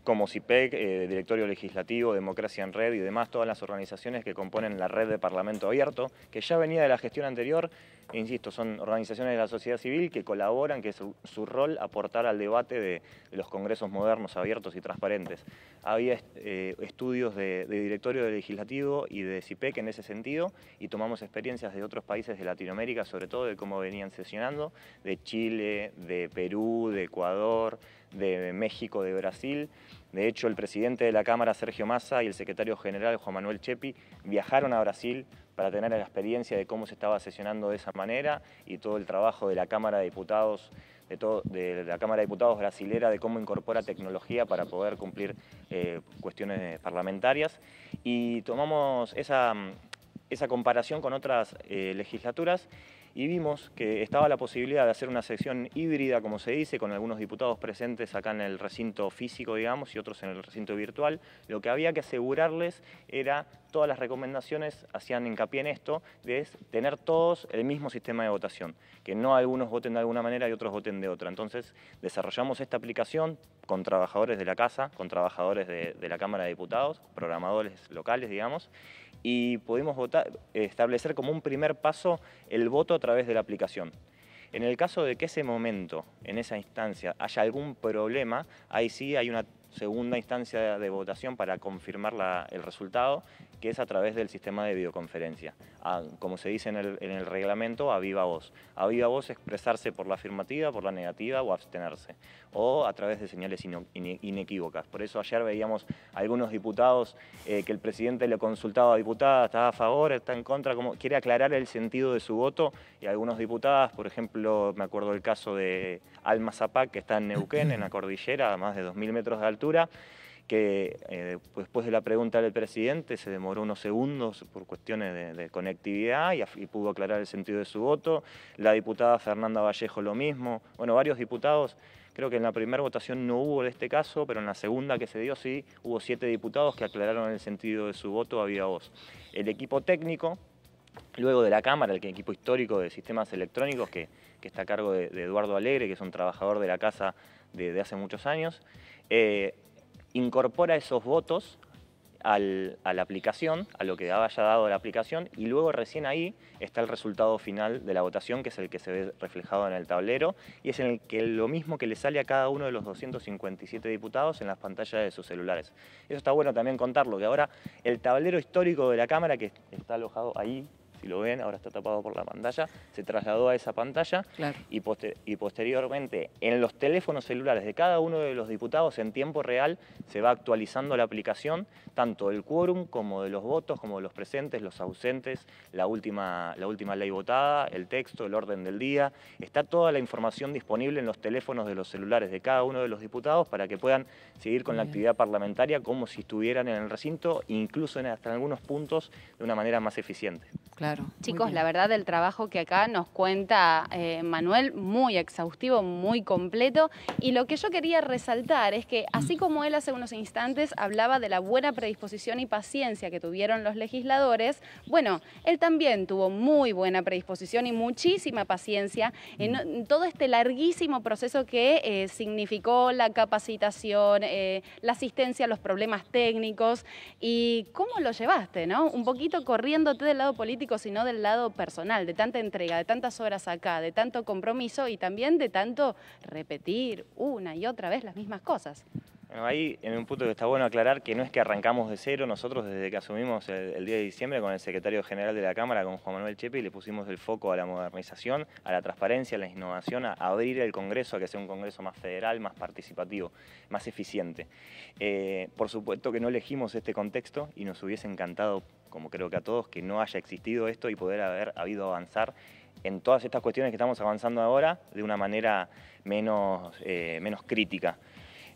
como CIPEC, Directorio Legislativo, Democracia en Red y demás, todas las organizaciones que componen la red de Parlamento Abierto, que ya venía de la gestión anterior. Insisto, son organizaciones de la sociedad civil que colaboran, que es su rol aportar al debate de los congresos modernos, abiertos y transparentes. Había estudios de Directorio Legislativo y de CIPEC en ese sentido, y tomamos experiencias de otros países de Latinoamérica, sobre todo de cómo venían sesionando, de Chile, de Perú, de Ecuador, de México, de Brasil. De hecho, el presidente de la Cámara, Sergio Massa, y el secretario general, Juan Manuel Chepi, viajaron a Brasil para tener la experiencia de cómo se estaba sesionando de esa manera y todo el trabajo de la Cámara de Diputados, de la Cámara de Diputados brasilera, de cómo incorpora tecnología para poder cumplir cuestiones parlamentarias. Y tomamos esa comparación con otras legislaturas y vimos que estaba la posibilidad de hacer una sesión híbrida, como se dice, con algunos diputados presentes acá en el recinto físico, digamos, y otros en el recinto virtual. Lo que había que asegurarles era, todas las recomendaciones hacían hincapié en esto, de tener todos el mismo sistema de votación, que no algunos voten de alguna manera y otros voten de otra. Entonces desarrollamos esta aplicación con trabajadores de la casa, con trabajadores de la Cámara de Diputados, programadores locales, digamos, y pudimos establecer como un primer paso el voto a través de la aplicación. En el caso de que ese momento, en esa instancia, haya algún problema, ahí sí hay una segunda instancia de votación para confirmar el resultado, que es a través del sistema de videoconferencia. Como se dice en el reglamento, a viva voz. A viva voz expresarse por la afirmativa, por la negativa o abstenerse. O a través de señales inequívocas. Por eso ayer veíamos algunos diputados que el presidente le consultaba a diputadas, está a favor, está en contra, como quiere aclarar el sentido de su voto. Y algunos diputadas, por ejemplo, me acuerdo del caso de Alma Zapac, que está en Neuquén, en la cordillera, a más de 2.000 metros de altura, que después de la pregunta del presidente se demoró unos segundos por cuestiones de conectividad y pudo aclarar el sentido de su voto. La diputada Fernanda Vallejo lo mismo. Bueno, varios diputados, creo que en la primera votación no hubo de este caso, pero en la segunda que se dio sí, hubo 7 diputados que aclararon el sentido de su voto a viva voz. El equipo técnico, luego de la Cámara, el equipo histórico de sistemas electrónicos que está a cargo de Eduardo Alegre, que es un trabajador de la casa de hace muchos años, incorpora esos votos a la aplicación, a lo que haya dado la aplicación, y luego recién ahí está el resultado final de la votación, que es el que se ve reflejado en el tablero, y es en el que lo mismo que le sale a cada uno de los 257 diputados en las pantallas de sus celulares. Eso está bueno también contarlo, que ahora el tablero histórico de la Cámara, que está alojado ahí, si lo ven, ahora está tapado por la pantalla, se trasladó a esa pantalla. Claro. y posteriormente en los teléfonos celulares de cada uno de los diputados en tiempo real se va actualizando la aplicación, tanto el quórum como de los votos, como de los presentes, los ausentes, la última ley votada, el texto, el orden del día. Está toda la información disponible en los teléfonos de los celulares de cada uno de los diputados para que puedan seguir con la actividad parlamentaria como si estuvieran en el recinto, incluso hasta en algunos puntos de una manera más eficiente. Claro. Chicos, la verdad el trabajo que acá nos cuenta Manuel, muy exhaustivo, muy completo. Y lo que yo quería resaltar es que, así como él hace unos instantes hablaba de la buena predisposición y paciencia que tuvieron los legisladores, bueno, él también tuvo muy buena predisposición y muchísima paciencia en todo este larguísimo proceso que significó la capacitación, la asistencia a los problemas técnicos. ¿Y cómo lo llevaste, no? Un poquito corriéndote del lado político, sino del lado personal, de tanta entrega, de tantas horas acá, de tanto compromiso y también de tanto repetir una y otra vez las mismas cosas. Bueno, ahí en un punto que está bueno aclarar que no es que arrancamos de cero. Nosotros desde que asumimos el 10 de diciembre con el secretario general de la Cámara, con Juan Manuel Chepi, le pusimos el foco a la modernización, a la transparencia, a la innovación, a abrir el Congreso, a que sea un Congreso más federal, más participativo, más eficiente. Por supuesto que no elegimos este contexto y nos hubiese encantado, como creo que a todos, que no haya existido esto y poder haber habido avanzar en todas estas cuestiones que estamos avanzando ahora de una manera menos crítica.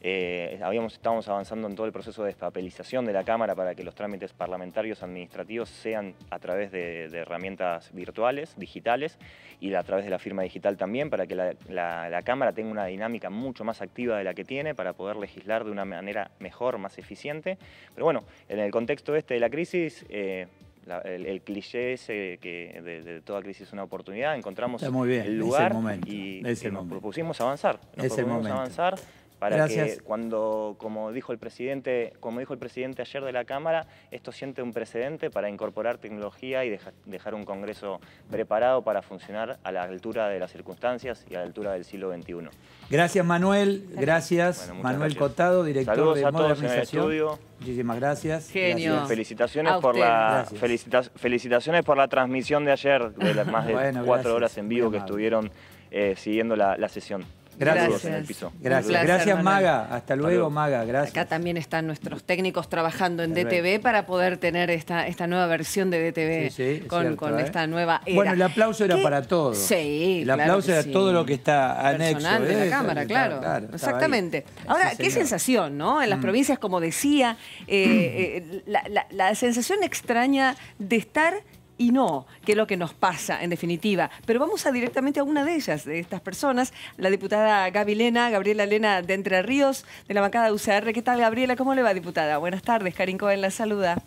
Estábamos avanzando en todo el proceso de despapelización de la Cámara para que los trámites parlamentarios administrativos sean a través de herramientas virtuales, digitales, y a través de la firma digital también, para que la Cámara tenga una dinámica mucho más activa de la que tiene, para poder legislar de una manera mejor, más eficiente. Pero bueno, en el contexto de la crisis, el cliché ese que de toda crisis es una oportunidad, encontramos el lugar y nos propusimos avanzar. Para que cuando, como dijo el presidente ayer de la Cámara, esto siente un precedente para incorporar tecnología y dejar un Congreso preparado para funcionar a la altura de las circunstancias y a la altura del siglo XXI. Gracias, Manuel. Gracias. Bueno, Manuel gracias. Cotado, director Saludos de a todos Modernización. en el estudio. Muchísimas gracias. Genio. Gracias. Felicitaciones por la transmisión de ayer, de las más de 4 horas en vivo que estuvieron siguiendo la sesión. Gracias. En el piso. Gracias. placer, Gracias, Manuel. Maga. Hasta luego, Maga. Gracias. Acá también están nuestros técnicos trabajando en Hasta luego. DTV para poder tener esta nueva versión de DTV Sí, con cierto, esta nueva era. Bueno, el aplauso era para todos. Sí, el claro aplauso que era sí. todo lo que está anexo. Personal de la eso, Cámara, claro. estaba Exactamente. ahí. Ahora, Sí, qué señor. sensación, ¿no? En las provincias, como decía, la sensación extraña de estar y no, que es lo que nos pasa, en definitiva. Pero vamos a directamente a una de ellas, de estas personas, la diputada Gabriela Lena de Entre Ríos, de la bancada de UCR. ¿Qué tal, Gabriela? ¿Cómo le va, diputada? Buenas tardes, Karin Cohen la saluda.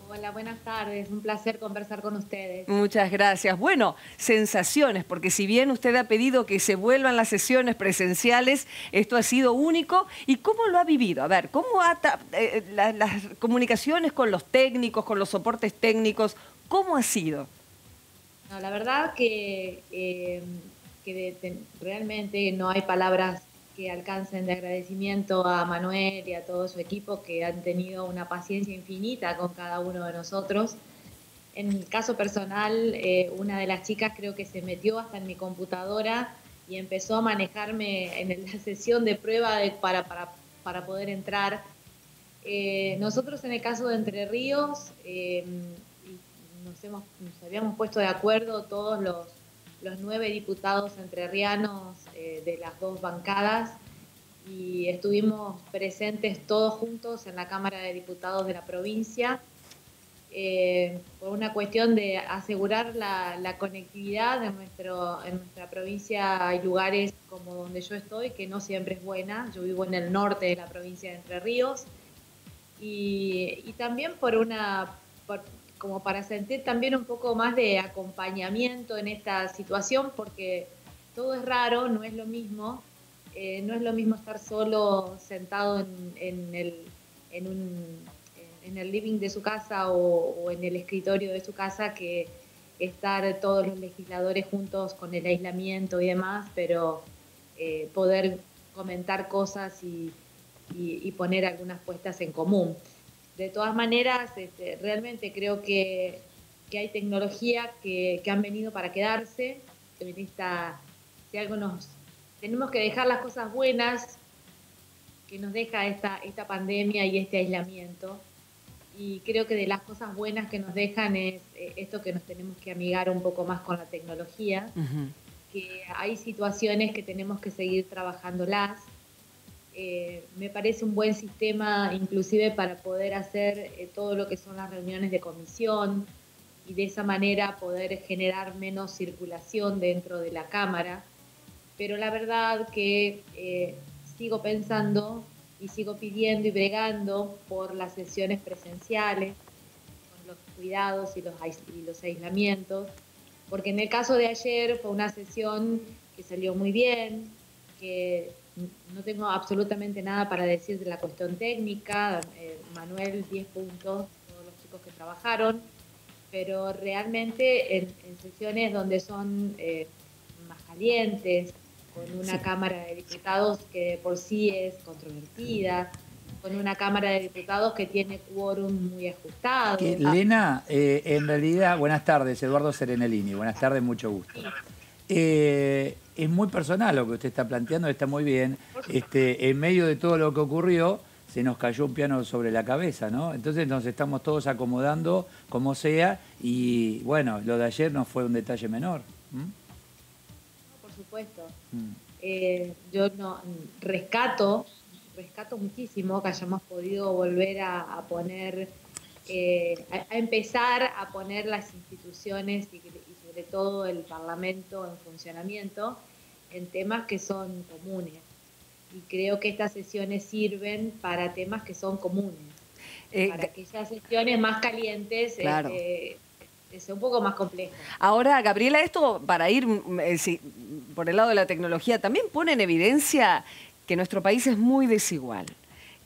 Hola, buenas tardes. Un placer conversar con ustedes. Muchas gracias. Bueno, sensaciones, porque si bien usted ha pedido que se vuelvan las sesiones presenciales, esto ha sido único. ¿Y cómo lo ha vivido? A ver, ¿cómo las comunicaciones con los técnicos, con los soportes técnicos, cómo ha sido? No, la verdad que realmente no hay palabras que alcancen de agradecimiento a Manuel y a todo su equipo, que han tenido una paciencia infinita con cada uno de nosotros. En el caso personal, una de las chicas creo que se metió hasta en mi computadora y empezó a manejarme en la sesión de prueba para poder entrar. Nosotros en el caso de Entre Ríos nos habíamos puesto de acuerdo todos los 9 diputados entrerrianos de las 2 bancadas y estuvimos presentes todos juntos en la Cámara de Diputados de la provincia por una cuestión de asegurar la conectividad en nuestra provincia. Hay lugares como donde yo estoy que no siempre es buena. Yo vivo en el norte de la provincia de Entre Ríos y también como para sentir también un poco más de acompañamiento en esta situación, porque todo es raro, no es lo mismo estar solo sentado en el living de su casa o en el escritorio de su casa, que estar todos los legisladores juntos con el aislamiento y demás, pero poder comentar cosas y poner algunas puestas en común. De todas maneras, realmente creo que hay tecnología que han venido para quedarse. Si algo tenemos que dejar las cosas buenas que nos deja esta pandemia y este aislamiento. Y creo que de las cosas buenas que nos dejan es esto, que nos tenemos que amigar un poco más con la tecnología, que hay situaciones que tenemos que seguir trabajándolas. Me parece un buen sistema inclusive para poder hacer todo lo que son las reuniones de comisión y de esa manera poder generar menos circulación dentro de la Cámara. Pero la verdad que sigo pensando y sigo pidiendo y bregando por las sesiones presenciales, con los cuidados y los aislamientos, porque en el caso de ayer fue una sesión que salió muy bien, que no tengo absolutamente nada para decir de la cuestión técnica. Manuel, 10 puntos, todos los chicos que trabajaron, pero realmente en sesiones donde son más calientes, con una Cámara de Diputados que de por sí es controvertida, con una Cámara de Diputados que tiene quórum muy ajustado. Lena, en realidad, buenas tardes, Eduardo Serenellini, buenas tardes, mucho gusto. Es muy personal lo que usted está planteando, está muy bien. En medio de todo lo que ocurrió, se nos cayó un piano sobre la cabeza, ¿no? Entonces nos estamos todos acomodando como sea y, bueno, lo de ayer no fue un detalle menor. No, por supuesto. Yo rescato muchísimo que hayamos podido volver a poner, a empezar a poner las instituciones y sobre todo el Parlamento en funcionamiento en temas que son comunes. Y creo que estas sesiones sirven para temas que son comunes. Para aquellas sesiones más calientes, claro, es un poco más complejo. Ahora, Gabriela, esto para ir por el lado de la tecnología, también pone en evidencia que nuestro país es muy desigual.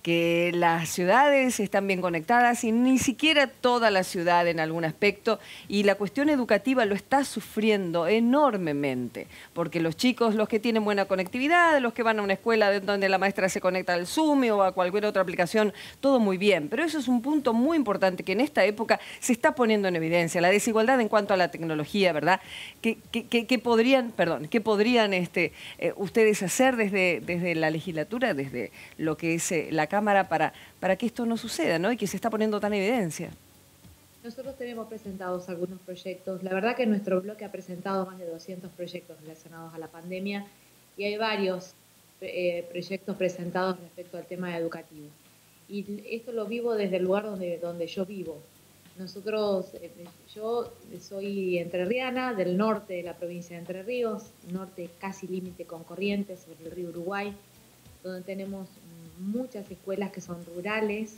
que las ciudades están bien conectadas y ni siquiera toda la ciudad en algún aspecto, y la cuestión educativa lo está sufriendo enormemente, porque los chicos, los que tienen buena conectividad, los que van a una escuela donde la maestra se conecta al Zoom o a cualquier otra aplicación, todo muy bien, pero eso es un punto muy importante que en esta época se está poniendo en evidencia, la desigualdad en cuanto a la tecnología, ¿verdad? ¿Qué podrían ustedes hacer desde la legislatura, desde lo que es la Cámara, para que esto no suceda, ¿no? Y que se está poniendo tan en evidencia? Nosotros tenemos presentados algunos proyectos. La verdad que nuestro bloque ha presentado más de 200 proyectos relacionados a la pandemia y hay varios proyectos presentados respecto al tema educativo. Y esto lo vivo desde el lugar donde yo vivo. Yo soy entrerriana, del norte de la provincia de Entre Ríos, norte casi límite con Corrientes, sobre el río Uruguay, donde tenemos muchas escuelas que son rurales,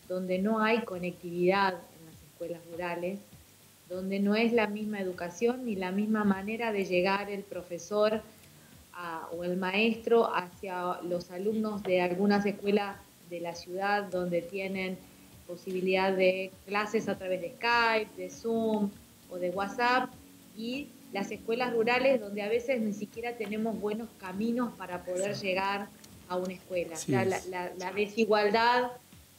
donde no hay conectividad en las escuelas rurales, donde no es la misma educación ni la misma manera de llegar el profesor o el maestro hacia los alumnos de algunas escuelas de la ciudad donde tienen posibilidad de clases a través de Skype, de Zoom o de WhatsApp, y las escuelas rurales donde a veces ni siquiera tenemos buenos caminos para poder llegar a una escuela. O sea, la desigualdad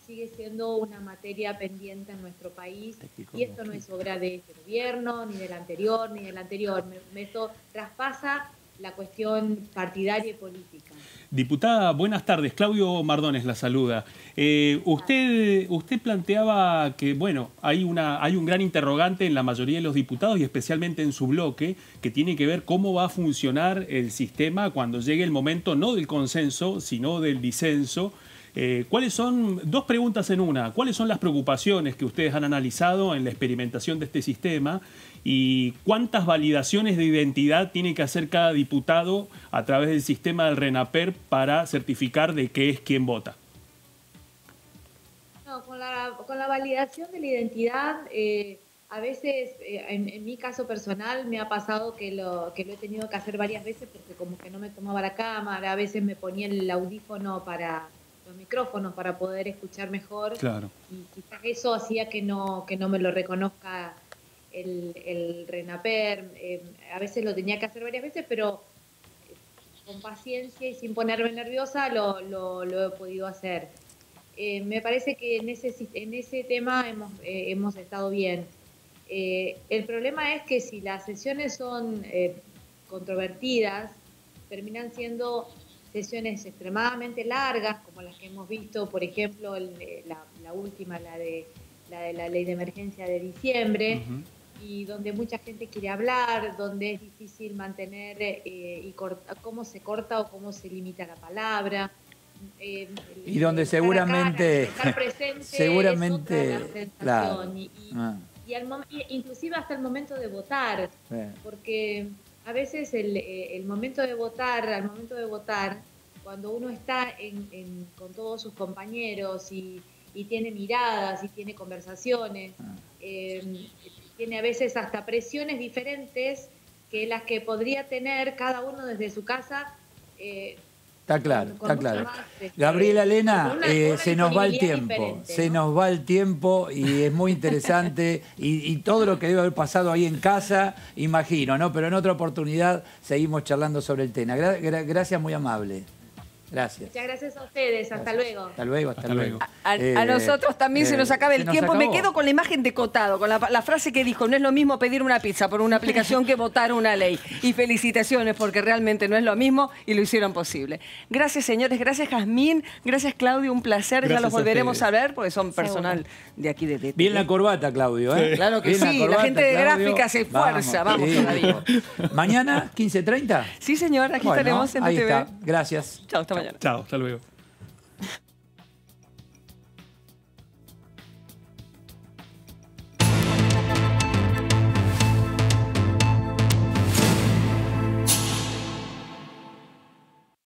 sigue siendo una materia pendiente en nuestro país y esto no es obra de este gobierno, ni del anterior, ni del anterior. Esto traspasa la cuestión partidaria y política. Diputada, buenas tardes. Claudio Mardones la saluda. Usted planteaba que, bueno, hay un gran interrogante en la mayoría de los diputados y especialmente en su bloque, que tiene que ver cómo va a funcionar el sistema cuando llegue el momento no del consenso, sino del disenso. ¿Cuáles son, dos preguntas en una, cuáles son las preocupaciones que ustedes han analizado en la experimentación de este sistema y cuántas validaciones de identidad tiene que hacer cada diputado a través del sistema del RENAPER para certificar de qué es quien vota? No, con la validación de la identidad, a veces, en mi caso personal, me ha pasado que lo he tenido que hacer varias veces porque como que no me tomaba la cámara, a veces me ponía el audífono los micrófonos para poder escuchar mejor. Claro. Y quizás eso hacía que no me lo reconozca el RENAPER. A veces lo tenía que hacer varias veces, pero con paciencia y sin ponerme nerviosa lo he podido hacer. Me parece que en ese tema hemos estado bien. El problema es que si las sesiones son controvertidas, terminan siendo sesiones extremadamente largas, como las que hemos visto, por ejemplo, la última, la de la ley de emergencia de diciembre, y donde mucha gente quiere hablar, donde es difícil mantener cómo se corta o cómo se limita la palabra. Y donde seguramente... Estar presente seguramente, es otra la sensación. claro. Y inclusive hasta el momento de votar, porque a veces al momento de votar, cuando uno está con todos sus compañeros y tiene miradas y tiene conversaciones, tiene a veces hasta presiones diferentes que las que podría tener cada uno desde su casa. Está claro, está claro. Gabriela Lena, se nos va el tiempo, ¿no? Se nos va el tiempo y es muy interesante y todo lo que debe haber pasado ahí en casa, imagino, ¿no? Pero en otra oportunidad seguimos charlando sobre el tema. Gracias, muy amable. Gracias. Muchas gracias a ustedes. Hasta luego. Hasta luego, hasta luego. A nosotros también se nos acaba el tiempo. Me quedo con la imagen de Cotado, con la frase que dijo: no es lo mismo pedir una pizza por una aplicación que votar una ley. Y felicitaciones, porque realmente no es lo mismo y lo hicieron posible. Gracias, señores. Gracias, Jazmín. Gracias, Claudio. Un placer. Gracias, ya los volveremos a ver porque son personal de aquí de TT. Bien la corbata, Claudio. Sí. Claro que sí. La gente de gráfica se esfuerza. Vamos todavía. ¿Mañana, 15:30? Sí, señor. Aquí estaremos en ahí TV. Está. Gracias. Chao, hasta mañana. Chao, hasta luego.